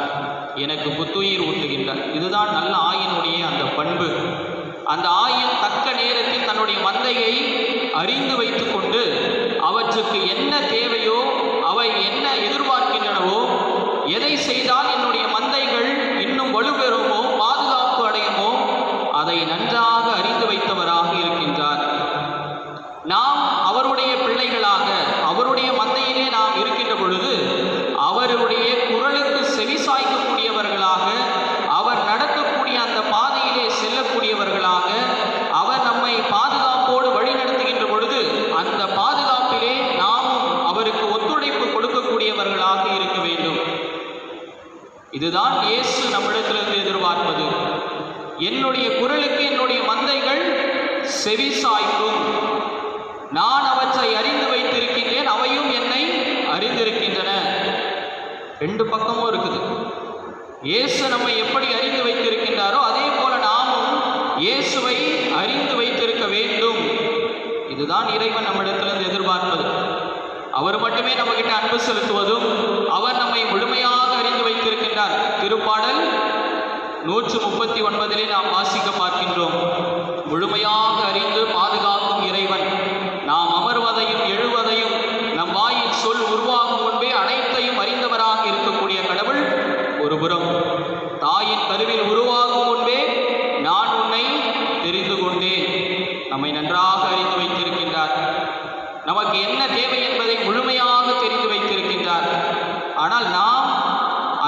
எனக்கு புத்துயிர் ஊட்டுகின்றார். இதுதான் நல்ல ஆயனுடைய அந்த பண்பு. அந்த ஆயன் தக்க நேரத்தில் தன்னுடைய மந்தையை அறிந்து வைத்து கொண்டு அவற்றுக்கு என்ன தேவையோ, அவை என்ன எதிர்பார்க்கின்றனவோ, எதை செய்தால் என்னுடைய மந்தைகள் இன்னும் வலுப்பெறுமோ, பாதுகாப்பு அடையுமோ, அதை நன்றாக அறிந்து வைத்தவராக இருக்கின்றார். நாம் அவருடைய பிள்ளைகளாக அவருடைய மந்தையிலே நாம் இருக்கின்ற பொழுது அவருடைய குரலுக்கு செவிசாய்க்கக்கூடியவர்களாக, அவர் நடக்கக்கூடிய அந்த பாதையிலே செல்லக்கூடியவர்களாக, அவர் நம்மை பாதுகாப்போடு வழி நடத்துகின்ற பொழுது அந்த பாதுகாப்பிலே நாமும் அவருக்கு ஒத்துழைப்பு கொடுக்கக்கூடியவர்களாக இருக்க வேண்டும். இதுதான் இயேசு நம்மிடத்திலிருந்து எதிர்பார்ப்பது. என்னுடைய குரலுக்கு என்னுடைய மந்தைகள் செவிசாய்க்கும். நான் அவற்றை அறிந்து வைத்திருக்கின்றேன், அவையும் என்னை அறிந்திருக்கின்றன. 2 பக்கமும் இருக்குது. இயேசு நம்மை எப்படி அறிந்து வைத்திருக்கின்றாரோ அதே போல நாமும் இயேசுவை அறிந்து வைத்திருக்க வேண்டும். இதுதான் இறைவன் நம்மிடத்திலிருந்து எதிர்பார்ப்பது. அவர் மட்டுமே நம்மகிட்ட அன்பு செலுத்துவதும், அவர் நம்மை முழுமையாக அறிந்து வைத்திருக்கின்றார். திருப்பாடல் 139 திருமறையிலே நாம் வாசிக்க பார்க்கின்றோம். முழுமையாக அறிந்து பாதுகாக்கும் இறைவன் நாம் அமர்வதையும் எழுவதையும் நம் வாயில் சொல் உருவாகும் முன்பே அனைத்தையும் அறிந்தவராக இருக்கக்கூடிய கடவுள் ஒருபுறம், தாயின் கருவில் உருவாகும் முன்பே நான் உன்னை தெரிந்து கொண்டேன், நம்மை நன்றாக அறிந்து வைத்திருக்கின்றார். நமக்கு என்ன தேவை என்பதை முழுமையாக தெரிந்து வைத்திருக்கின்றார். ஆனால் நாம்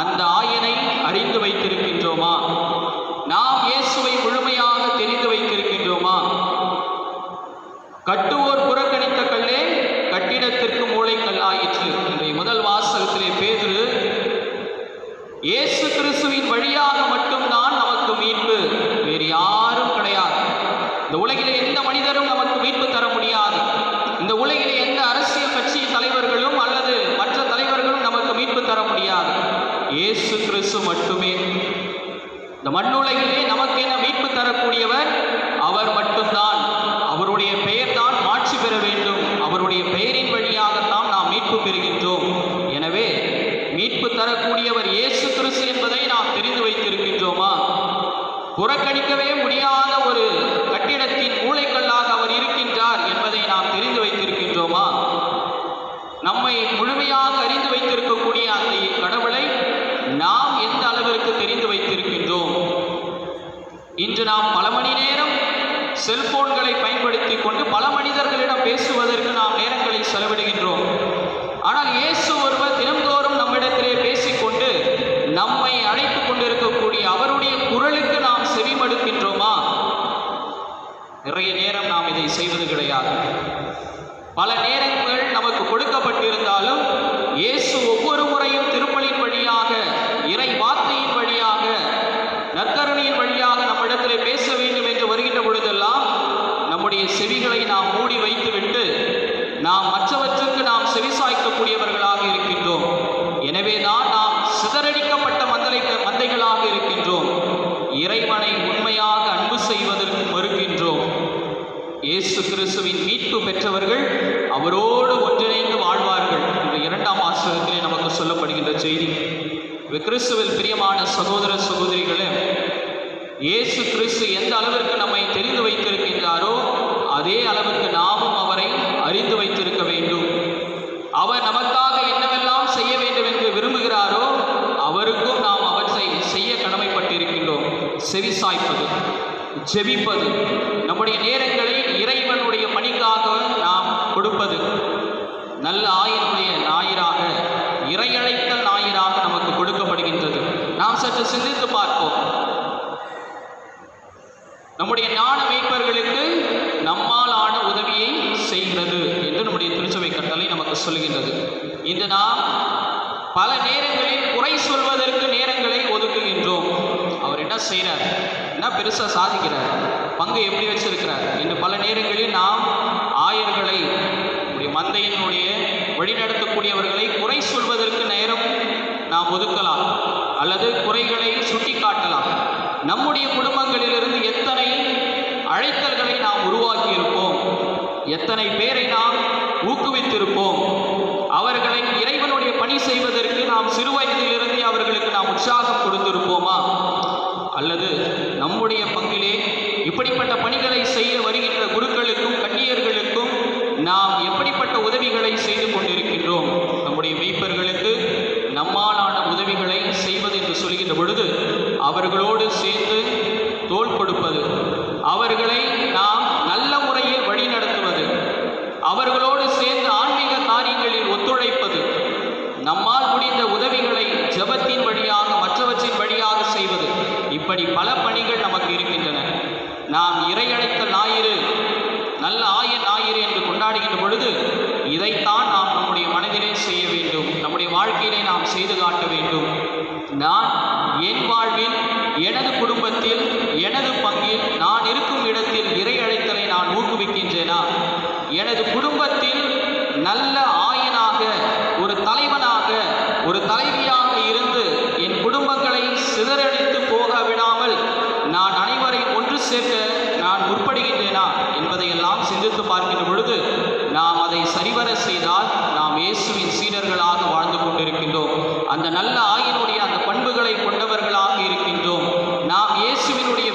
அந்த ஆயனை அறிந்து வைத்திருக்கின்றோமா? நாம் இயேசுவை முழுமையாக தெரிந்து வைத்திருக்கின்றோமா? கட்டுவோர் புறக்கணித்த கல்லே கட்டிடத்திற்கு மூளைக்கல் ஆயிற்று. இன்றைய முதல் வாசகத்திலே பேதுரு இயேசு கிறிஸ்துவின் வழியாக மட்டும்தான் நமக்கு மீட்பு, வேறு யாரும் கிடையாது. இந்த உலகிலே எந்த மனிதரும் நமக்கு மீட்பு தர முடியாது. இந்த உலகிலே எந்த அரசியல் கட்சி தலைவர்களும் அல்லது மற்ற தலைவர்களும் நமக்கு மீட்பு தர முடியாது. இயேசு கிறிஸ்து மட்டுமே. இந்த மண்ணுலகிலே நமக்கென மீட்பு தரக்கூடியவர் அவர் மட்டும்தான். அவருடைய பெயர் தான் மாட்சி பெற வேண்டும். அவருடைய பெயரின் வழியாகத்தான் நாம் மீட்பு பெறுகின்றோம். எனவே மீட்பு தரக்கூடியவர் இயேசு கிறிஸ்து என்பதை நாம் தெரிந்து வைத்திருக்கின்றோமா? புறக்கணிக்கவே முடியாத ஒரு கட்டிடத்தின் மூளைக்கல்லாக அவர் இருக்கின்றார் என்பதை நாம் தெரிந்து வைத்திருக்கின்றோமா? நம்மை முழுமையாக அறிந்து வைத்திருக்கக்கூடிய அந்த கடவுளை நாம் எந்த அளவிற்கு தெரிந்து வைத்திருக்கின்றோம்? இன்று நாம் பல மணி நேரம் செல்போன்களை பயன்படுத்தி கொண்டு பல மனிதர்களிடம் பேசுவதற்கு நாம் நேரங்களை செலவிடுகின்றோம். ஆனால் இயேசு ஒருவர் தினந்தோறும் நம்மிடத்திலே பேசிக்கொண்டு நம்மை அழைத்துக் கொண்டிருக்கக்கூடிய அவருடைய குரலுக்கு நாம் செவிமடுக்கின்றோமா? நிறைய நேரம் நாம் இதை செய்வது கிடையாது. பல நேரங்கள் நமக்கு கொடுக்கப்பட்டிருந்தாலும் இயேசு ஒவ்வொரு முறையும் திருப்பலின் வழியாக, இறை வார்த்தையின் வழியாக, நற்கருணையின் வழியாக நம்மிடத்திலே பேச வேண்டும் என்று வருகின்ற பொழுதெல்லாம் நம்முடைய செவிகளை நாம் மூடி வைத்துவிட்டு நாம் மற்றவற்றுக்கு நாம் செவிசாய்க்கக்கூடியவர்களாக இருக்கின்றோம். எனவே தான் நாம் சிதறடிக்கப்பட்ட மந்தைகளாக இருக்கின்றோம். இறைவனை உண்மையாக அன்பு செய்வதற்கு மறுக்கின்றோம். இயேசு கிறிஸ்துவின் மீட்பு பெற்றவர்கள் அவரோடு ஒன்றிணைந்து வாழ்வார்கள் என்று 2ஆம் வாசகத்திலே நமக்கு சொல்லப்படுகின்ற செய்தி. கிறிஸ்துவில் பிரியமான சகோதர சகோதரிகளே, இயேசு கிறிஸ்து எந்த அளவிற்கு நம்மை தெரிந்து வைத்திருக்கின்றாரோ அதே அளவுக்கு நாமும் அவரை அறிந்து வைத்திருக்க வேண்டும். அவர் நமக்காக என்னவெல்லாம் செய்ய வேண்டும் என்று விரும்புகிறாரோ அவருக்கும் நாம் அவற்றை செய்ய கடமைப்பட்டிருக்கின்றோம். செவிசாய்ப்பது, ஜெபிப்பது, நம்முடைய நேரங்களை இறைவனுடைய பணிக்காக நாம் கொடுப்பது, நல்ல ஆயனுடைய ஞாயிறாக, இறையழைத்தல் ஞாயிறாக நமக்கு கொடுக்கப்படுகின்றது. நாம் சற்று சிந்தித்து பார்ப்போம். நம்முடைய ஞான மேய்ப்பர்களுக்கு நம்மால் ஆன உதவியை செய்கிறது என்று நம்முடைய திருச்சபை கட்டளை நமக்கு சொல்லுகின்றது. இன்று நாம் பல நேரங்களில் குறை சொல்வதற்கு நேரங்களை ஒதுக்குகின்றோம். அவர் என்ன செய்கிறார், என்ன பெருசாக சாதிக்கிறார், பங்கு எப்படி வச்சிருக்கிறார் என்று பல நேரங்களில் நாம் ஆயர்களை, மந்தையினுடைய வழிநடத்தக்கூடியவர்களை குறை சொல்வதற்கு நேரம் நாம் ஒதுக்கலாம் அல்லது குறைகளை சுட்டி காட்டலாம். நம்முடைய குடும்பங்களிலிருந்து எத்தனை அழைத்தல்களை நாம் உருவாக்கியிருப்போம், எத்தனை பேரை நாம் ஊக்குவித்திருப்போம், அவர்களை இறைவனுடைய பணி செய்வதற்கு நாம் சிறுவயதிலிருந்தே அவர்களுக்கு நாம் உற்சாகம் கொடுத்திருப்போமா? அல்லது நம்முடைய பங்கிலே இப்படிப்பட்ட பணிகளை செய்ய வருகின்ற குருக்களுக்கும் கன்னியர்களுக்கும் நாம் எப்படிப்பட்ட உதவிகளை செய்து கொண்டிருக்கின்றோம்? நம்முடைய மெய்ப்பர்களுக்கு நம்மாலான உதவிகளை செய்வது என்று சொல்கின்ற பொழுது அவர்களோடு சேர்ந்து தோள் கொடுப்பது, அவர்களை நாம் நல்ல முறையில் வழிநடத்துவது, அவர்களோடு சேர்ந்து ஆன்மீக காரியங்களில் ஒத்துழைப்பது, நம்மால் முடிந்த உதவிகளை ஜெபத்தின் வழியாக மற்றவற்றின் வழியாக செய்வது, இப்படி பல பணிகள் நமக்கு இருக்கின்றன. நாம் இறையழைத்த ஞாயிறு, நல்ல ஞாயிறு என்று கொண்டாடுகின்ற பொழுது இதைத்தான் நாம் நம்முடைய மனதிலே செய்ய வேண்டும், நம்முடைய வாழ்க்கையிலே நாம் செய்து காட்ட வேண்டும். நான் என் வாழ்வில், எனது குடும்பத்தில், எனது பங்கில், நான் இருக்கும் இடத்தில் இறை அழைத்தலை நான் ஊக்குவிக்கின்றேனா? எனது குடும்பத்தில் நல்ல ஆயனாக, ஒரு தலைவனாக, ஒரு தலைவியாக இருந்து என் குடும்பங்களை சிதறடித்து போக விடாமல் நான் அனைவரையும் ஒன்று சேர்க்க நான் முற்படுகின்றேனா என்பதையெல்லாம் சிந்தித்து பார்க்கின்ற பொழுது நாம் அதை சரிவர செய்தால் நாம் இயேசுவின் சீடர்களாக வாழ்ந்து கொண்டிருக்கின்றோம். அந்த நல்ல ஆயனுடைய அந்த பண்புகளை கொண்டவர்களாக இருக்கின்றோம். நாம் இயேசுவினுடைய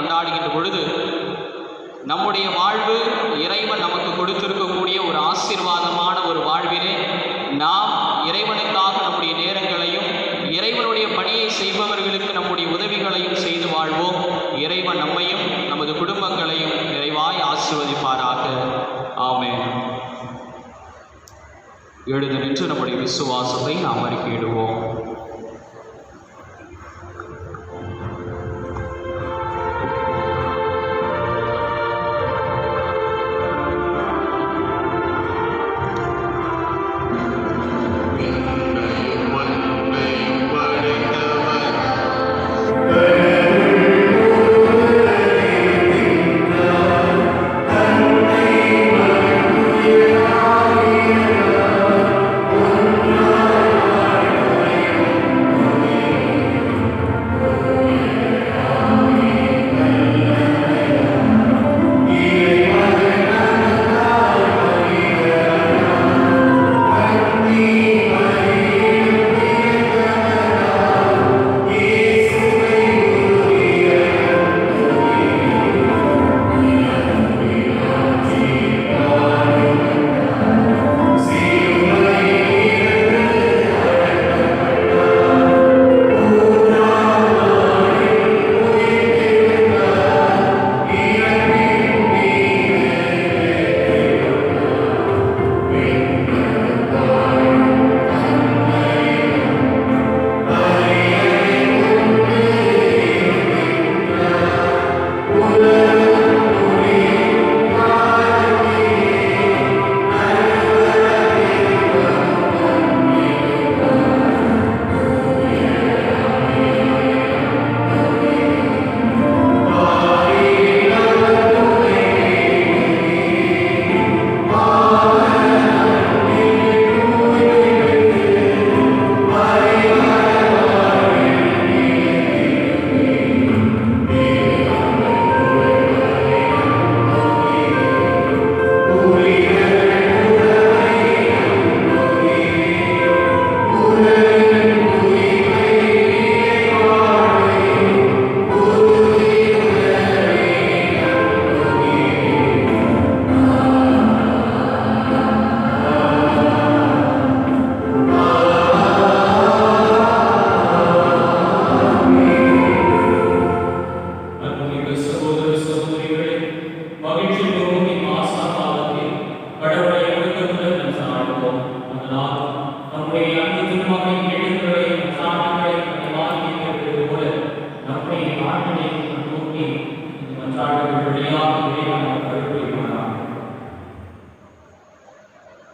கொண்டாடுகின்ற பொழுது நம்முடைய வாழ்வு இறைவன் நமக்கு கொடுத்திருக்கக்கூடிய ஒரு ஆசீர்வாதமான ஒரு வாழ்விலே நாம் இறைவனுக்காக நம்முடைய நேரங்களையும் இறைவனுடைய பணியை செய்பவர்களுக்கு நம்முடைய உதவிகளையும் செய்து வாழ்வோம். இறைவன் நம்மையும் நமது குடும்பங்களையும் நிறைவாய் ஆசீர்வதிப்பாராக. ஆமென். எழுந்து நின்று நம்முடைய விசுவாசத்தை நாம் அறிக்கையிடுவோம்.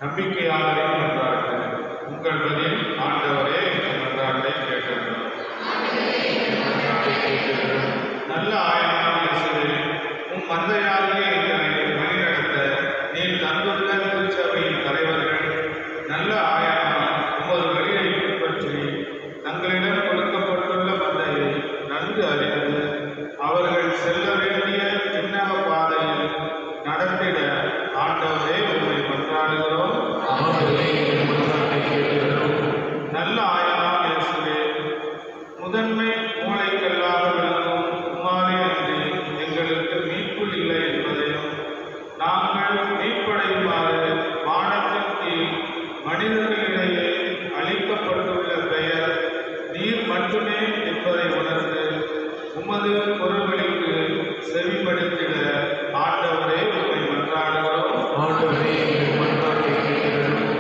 நம்பிக்கையாளரே மன்றாட்டு. உங்கள் பதில் ஆண்டவரே எங்கள் மன்றாட்டை கேட்டது. நல்ல ஆயனான இயேசுவே, உம் மந்தையாகிய எங்களை வழிநடத்த நீர் தந்துள்ள திருச்சபையின் தலைவர்கள் நல்ல ஆயனான உமது வழியை பின்பற்றி தங்களிடம் கொடுக்கப்பட்டுள்ள மந்தையை நன்கு அறிந்து அவர்கள் செல்ல வேண்டிய விண்ணக பாதையில் நடத்திட ஆண்டவரே உம்மை மன்றாடுகிறோம். நல்ல ஆயனான இயேசுவே, முதன்மை மூளைக்கல்லாக விளங்கும் உம்மாலே அன்றி எங்களுக்கு மீட்பு இல்லை என்பதையும் நாங்கள் மீட்படையுமாறு வானத்தின் கீழ் மனிதர்களிடையே அளிக்கப்பட்டுள்ள பெயர் நீர் மட்டுமே என்பதை உணர்ந்து உமது குரல்களுக்கு செவிப்படுத்திட ஆண்டவரே உம்மை மன்றாடுகிறோம். ஆண்டவரே எங்கள் மன்றாட்டை கேட்கிறோம்.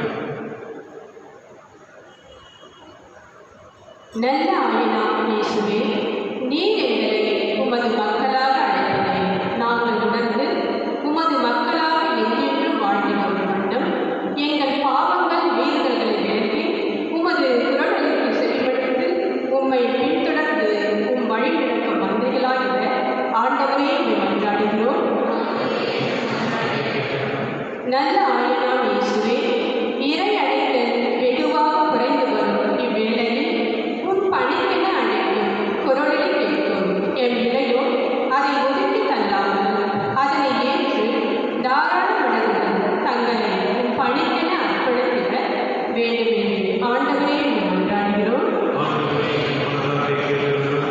நல்ல ஆயனான இயேசுவே, நீர் எங்களை உமது மக்களாக அழைத்ததை நாங்கள் உணர்ந்து உமது மக்களாக என்றென்றும் வாழ்கிறோம் வேண்டும். எங்கள் பாவங்கள் மீறுதல்களை விளக்கி உமது குரலுக்கு செவிப்படுத்தி உம்மை பின்தொடர்ந்து உம் வழி நடக்கும் மந்தைகளாகிற ஆண்டவரே உம்மை மன்றாடுகிறோம். நல்ல ஆயனான இயேசுவே, இறை அழைத்தல் வெகுவாக குறைந்து வரும் இவ்வேளையில் உன் பணிவென அழைக்கும் குரலை கேட்கும் எம் இளையோர் அதை ஒதுக்கி தள்ளாமல் அதனை ஏற்று தாராள மனதுடன் தங்களை உன் பணிக்கென அர்ப்பணித்திட வேண்டும் என்று ஆண்டவரே உம்மை மன்றாடுகிறோம். ஆண்டவரே எங்கள் மன்றாட்டை கேட்கிறோம்.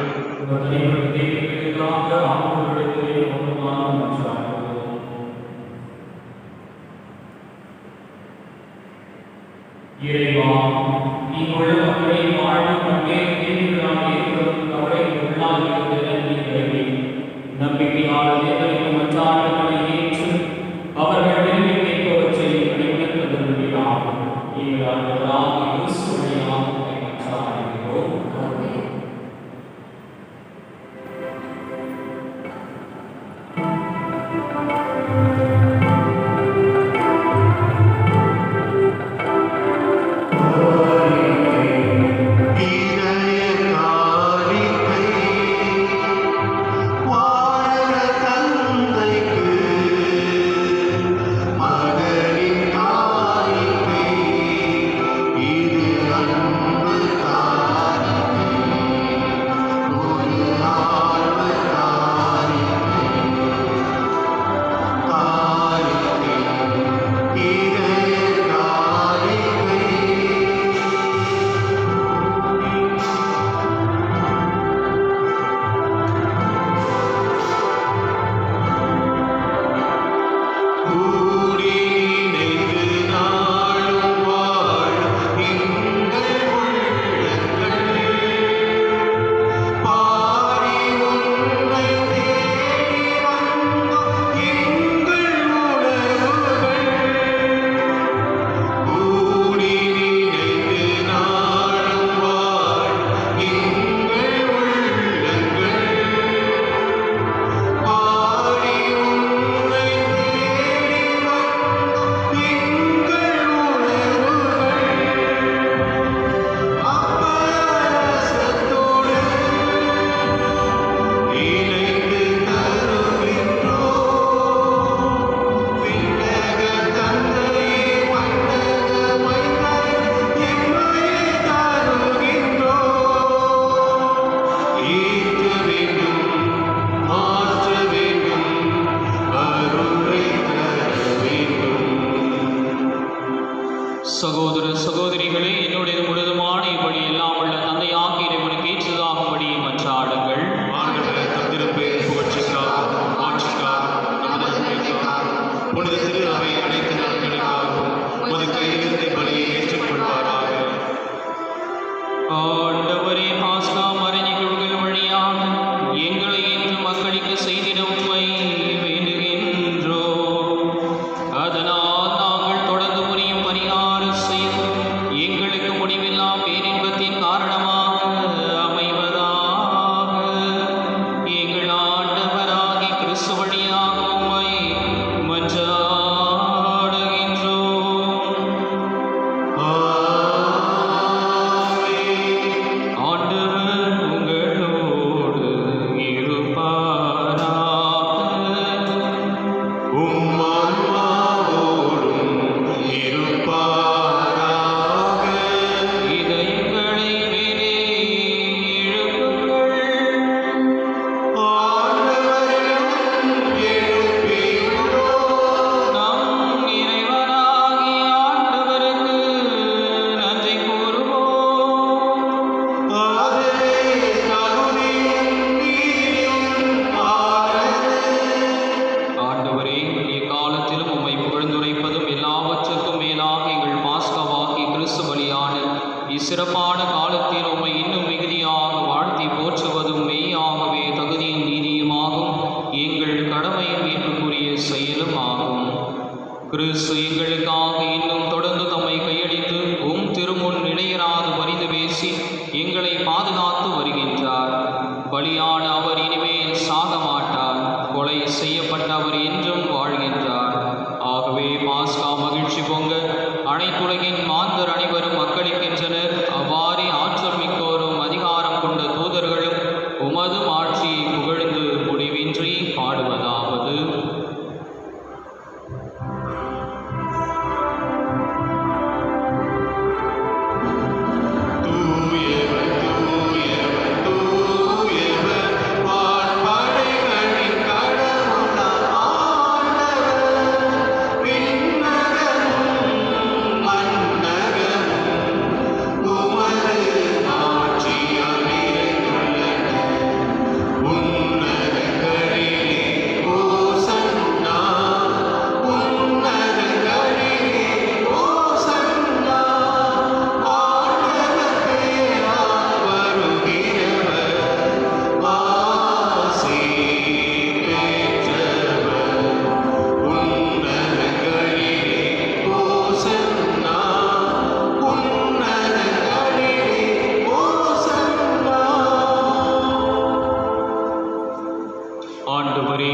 இச்சிறப்பான காலத்தில் உம்மை இன்னும் மிகுதியாக வாழ்த்தி போற்றுவதும் மெய்யாகவே தகுதியும் நீதியுமாகும், எங்கள் கடமையும் மீட்புக்குரிய செயலும் ஆகும். கிறிஸ்து எங்களுக்காக இன்னும் தொடர்ந்து தம்மை கையளித்து திருமுன் இடையராது பரிந்து பேசி எங்களை பாதுகாத்து வருகின்றார். பலியான அவர் இனிமேல் சாக மாட்டார், கொலை செய்யப்பட்ட அவர் என்றும் வாழ்கின்றார். ஆகவே பாஸ்கா மகிழ்ச்சி பொங்க அனைத்துலகின் மாந்தர் அனைவரும் மக்களிக்கின்றனர். அவ்வாறே ஆற்றல் மிக்கோரும் அதிகாரம் கொண்ட தூதர்களும் உமது ஆட்சியை புகழ்ந்து முடிவின்றி பாடுவதாவது: ஆண்டவரே,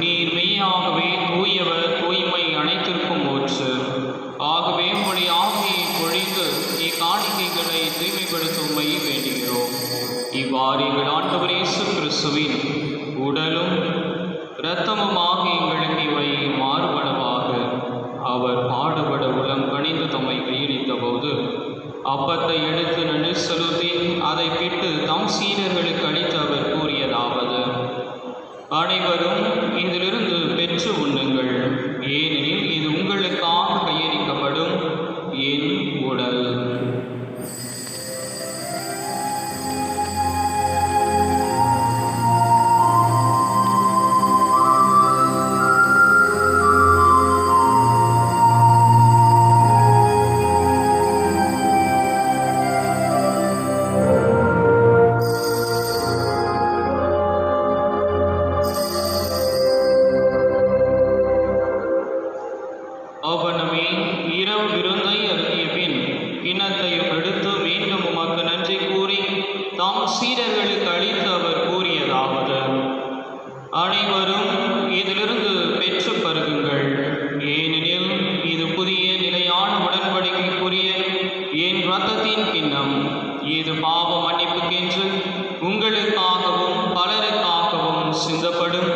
நீர் மெய்யாகவே தூயவர், தூய்மை அனைத்திற்கும் ஊற்று. ஆகவே உம்முடைய ஆவியை பொழிந்து இக்காணிக்கைகளை தூய்மைப்படுத்தும்மை வேண்டுகிறோம். இவ்வாறு எங்கள் ஆண்டவர் இயேசு கிறிஸ்துவின் உடலும் இரத்தமுமாக எங்களுக்கு இவை மாறுபடவாக அவர் பாடுபட உளம் கனிந்து தம்மை கையளித்த போது அப்பத்தை எடுத்து நன்றி செலுத்தி அதை பிட்டு தம் சீடர்களுக்கு அளித்து அவர் கூறியதாவது: அனைவரும் இதிலிருந்து பெற்று உண்ணுங்கள், ஏனெனில் இது உங்களுக்காக கையளிக்கப்படும் என் உடல். அவனமே இரவு விருந்தை அருந்திய பின் கிண்ணத்தையும் எடுத்து மீண்டும் உமக்கு நன்றி கூறி தாம் சீடர்களுக்கு அளித்து அவர் கூறியதாவது: அனைவரும் இதிலிருந்து பெற்று பருகுங்கள், ஏனெனில் இது புதிய நிலையான உடன்படிக்கைக்குரிய என் இரத்தத்தின் கிண்ணம். இது பாவ மன்னிப்புக்கென்று உங்களுக்காகவும் பலருக்காகவும் சிந்தப்படும்.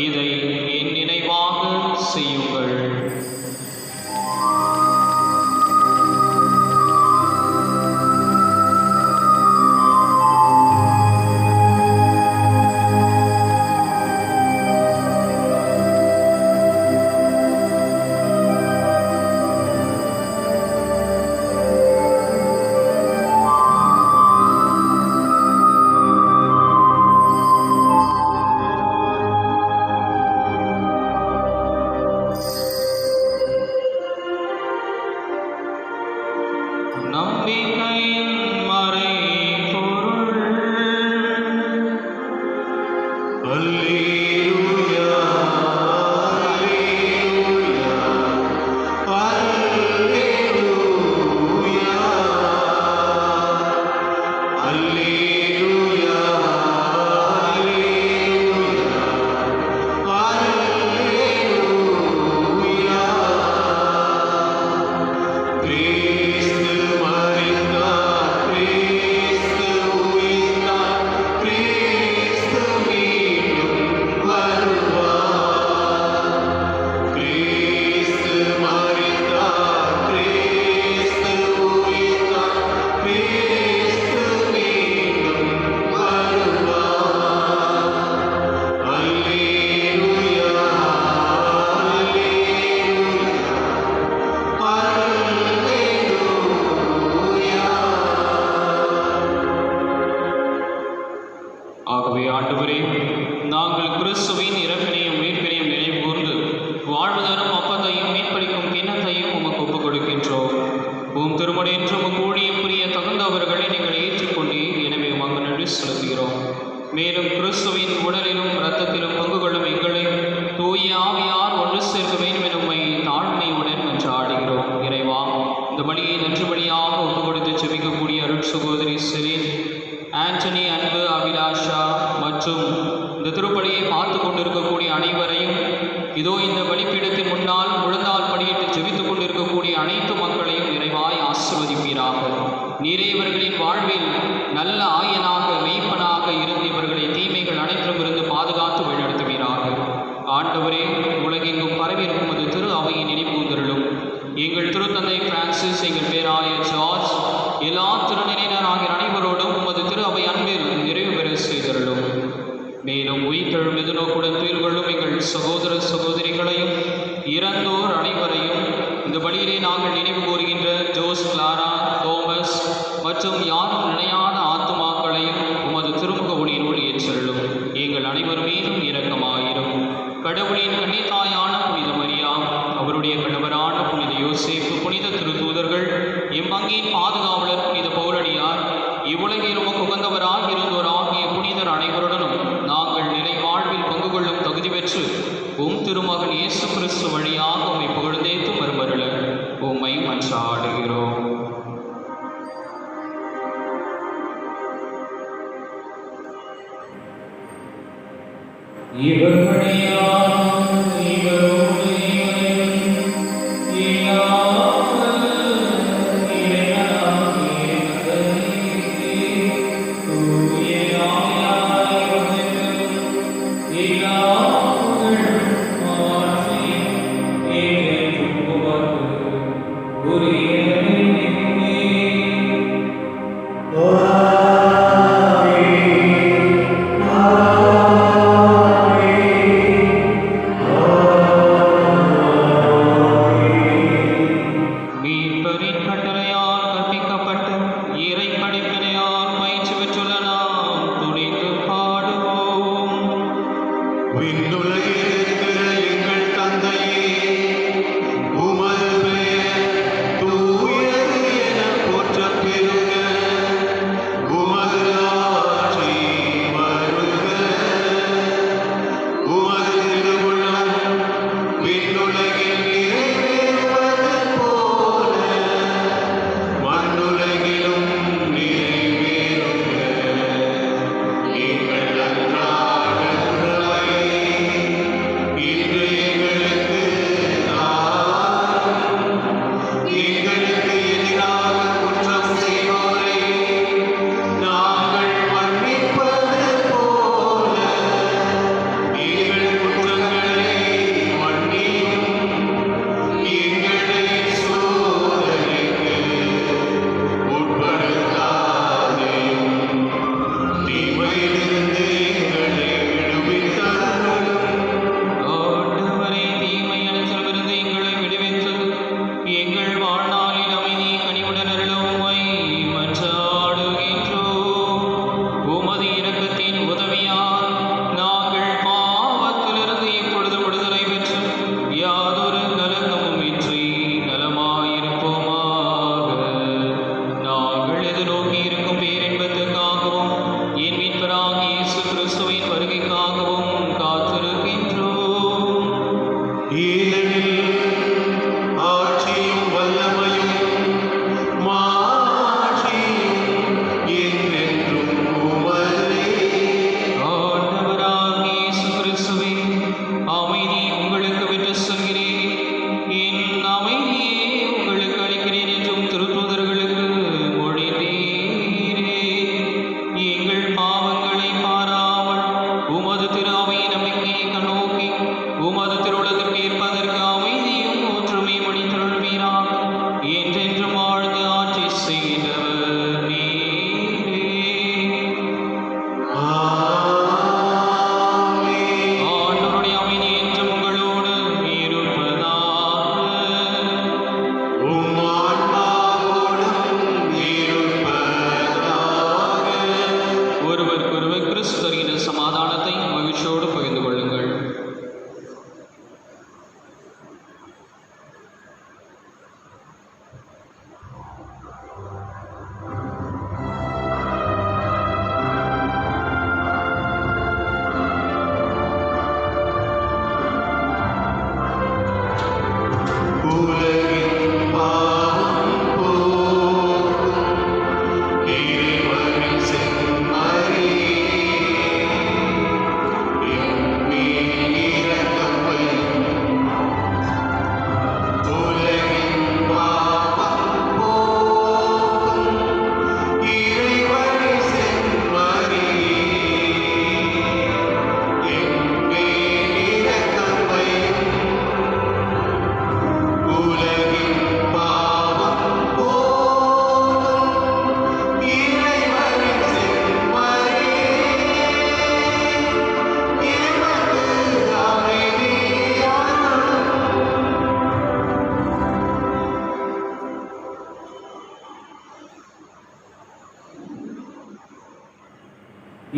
இதை என் நினைவாக செய்யுங்கள். நம்பிக்கையின் மறைபொருள். அல்லேலூயா, அல்லேலூயா, அல்லேலூயா, அல்லேலூயா, அல்லேலூயா, அல்லேலூயா. கிறிஸ்து மரித்தார், கிறிஸ்து உயிர்த்தார், கிறிஸ்து மீண்டும் வருவார். கிறிஸ்து மரித்தார், கிறிஸ்து உயிர்த்தார், கிறிஸ்து மீண்டும் வருவார். அல்லேலூயா, ஆகவே ஆண்டவரே, நாங்கள் கிறிஸ்துவின் இறப்பினையும் மீட்பினையும் நினைவு கூர்ந்து வாழ்வதரும் அப்பத்தையும் மீட்பளிக்கும் கிண்ணத்தையும் உமக்கு ஒப்புக் கொடுக்கின்றோம். திருமணம் என்று உமக்கு ஊழியம் புரிய தகுந்த பார்த்து கொண்டிருக்கக்கூடிய அனைவரையும், இதோ இந்த பலிப்பீடத்தின் முன்னால் முழந்தால் படியிட்டு ஜெபித்துக் கொண்டிருக்கக்கூடிய அனைத்து மக்களையும் நிறைவாய் ஆசீர்வதிப்பீராக. நீரே இவர்களின் வாழ்வில் நல்ல ஆயனாக மெய்ப்பனாக இருந்து இவர்களை தீமைகள் அனைத்திலும் இருந்து பாதுகாத்து வழிநடத்துவீராக. ஆண்டவரே, உலகெங்கும் பரவியிருக்கும் அது திரு அவையின் நினைப்பூந்தருளும். எங்கள் திருத்தந்தை பிரான்சிஸ், எங்கள் பேராய ஜார்ஜ், எல்லா திருநிலையினர் ஆகிய அனைவரோடும் உமது திரு அவை அன்பில் நிறைவு பெற செய்தருளும். மேலும் உயிர்த்தெழும் எதிர்நோக்குடன் துயில் கொள்ளும் எங்கள் சகோதர சகோதரிகளையும் இறந்தோர் அனைவரையும் இந்த வழியிலே நாங்கள் நினைவு கூறுகின்ற ஜோஸ், கிளாரா, தோமஸ் மற்றும் யாரும் நினையாத ஆத்துமாக்களையும் உமது திருமுக ஒளியினோடு ஏற்றருளும். எங்கள் அனைவர் மீதும் இரக்கமாயிரும். கடவுளின் கன்னித்தாயான புனித மரியா, அவருடைய கணவரான புனித யோசேப்பு, புனித திருத்தூதர்கள், இம்மங்கியின் பாதுகாவலர் புனித பவுலடியார், இவ்வுலகில் உமக்கு உகந்தவராக இருந்தோர் ஆகிய புனிதர் அனைவருடனும் நாங்கள் நிலை வாழ்வில் பங்கு கொள்ளும் தகுதி பெற்று திருமகன் இயேசு கிறிஸ்து வழியாக உம்மை புகழ்ந்தேத்து மறுமருள உம்மை மன்றாடுகிறோம். இவர் வழியாக இவரோடு Amen.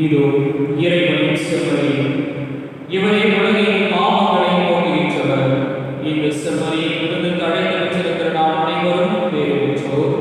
இதோ இறைவனின் செம்மறி, இவரே உலகின் பாவங்களை போக்குகின்றவர். இந்த செம்மறியை விருந்துக்கு அழைத்து வச்சிருக்கிற நாம் அனைவரும் பேறு பெற்றோர்.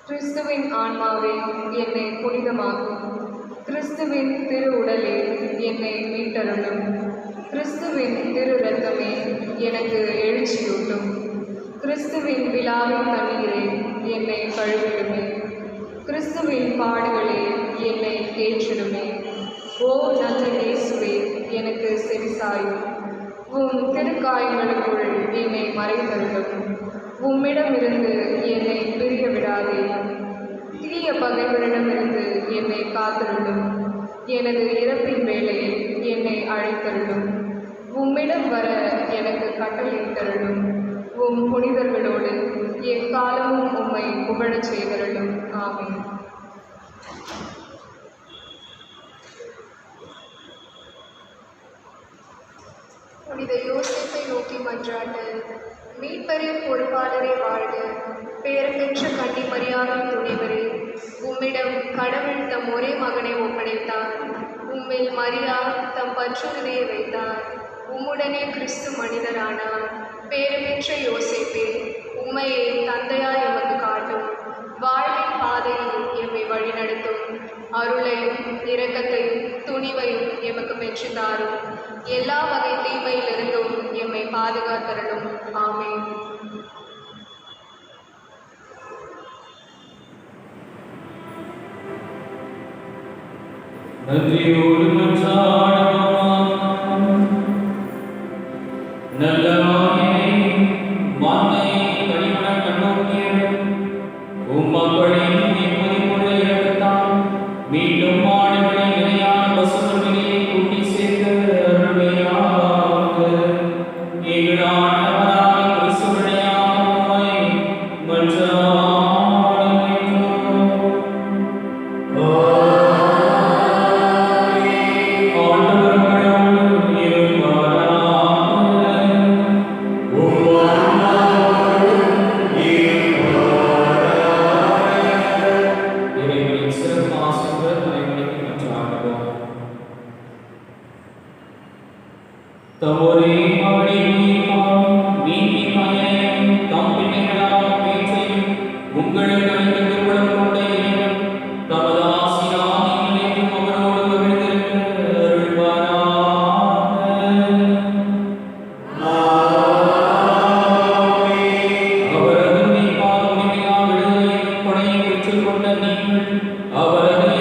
கிறிஸ்துவின் ஆன்மாவே என்னை புனிதமாக்கும். கிறிஸ்துவின் திரு உடலே என்னை மீட்டருளும். கிறிஸ்துவின் திரு இரத்தமே எனக்கு எழுச்சியூட்டும். கிறிஸ்துவின் விழாவின் தண்ணீரே என்னை கழுவிடுமே. கிறிஸ்துவின் பாடுகளே என்னை ஏற்றிடுமே. ஓ நல்ல இயேசுவே, எனக்கு செவிசாயும். உம் திருக்காயங்களுக்குள் என்னை மறைத்தருளும். உம்மிடமிருந்து என்னை பிரிய விடாதே. தீய பகைவரிடமிருந்து என்னை காத்தருளும். எனது இறப்பின் வேளையில் என்னை அழைத்தருளும். உம்மிடம் வர எனக்கு கட்டளையிட்டருளும். உம் புனிதர்களோடு எக்காலமும் உம்மை புகழச் செய்தருளும். ஆமென். புனித யோசேப்பை நோக்கி மன்றாட்டு. மீட்பரின் பொறுப்பாளரே வாழ்க. பேரம்பெற்ற கன்னி மரியாவின் துணைவரே, உம்மிடம் கடவுள் தம் ஒரே மகனை ஒப்படைத்தார். உம்மில் மரியா தம் பற்றுறுதியை வைத்தார். உம்முடனே கிறிஸ்து மனிதரானார். பேரம்பெற்ற யோசேப்பே, உம்மையை தந்தையாய் எமக்கு காட்டும். வாழ்வின் பாதையில் எம்மை வழிநடத்தும். அருளையும் இரக்கத்தையும் துணிவையும் எமக்கு பெற்றுத்தாரும். எல்லா வகை தீமையிலிருந்தும் எம்மை பாதுகாத்தருளும். ஆமென். நன்றியோடு மன்றாடுவோம். நல்ல ஆயனை வார்த்தையை கனிவுற கண்ணோக்கிய உம்மக்களின் நிம்மதிக்குள்ள இடத்தால் மீண்டும் மாடுகளை நிலையான பசுமையை கூட்டி சேர்த்து அருள்மையாக எங்கள் ஆண்டவராகிய கிறிஸ்துவினையாக உம்மை மன்றாடுகின்றோம். ஆண்டவர்களோடு இருப்பாராக. இறைவனின் சிறப்பு ஆசீர்வாதம் அனைவருக்கும் மன்றாடுவோம். தமோரே மகனே நீதி மயம் தம் பிள்ளைகளாக பேச்சையும் உங்களுக்கு அளித்த திருவுளம் கொண்ட இறைவன் தமது ஆசிரால் நீங்களும் அவரோடு மகிழ்ந்திருக்க அருள்வாராக. அவரது மெய்ப்பால் உரிமையால் விடுதலையும் கொடையும் பெற்றுக்கொண்ட நீங்கள் அவரது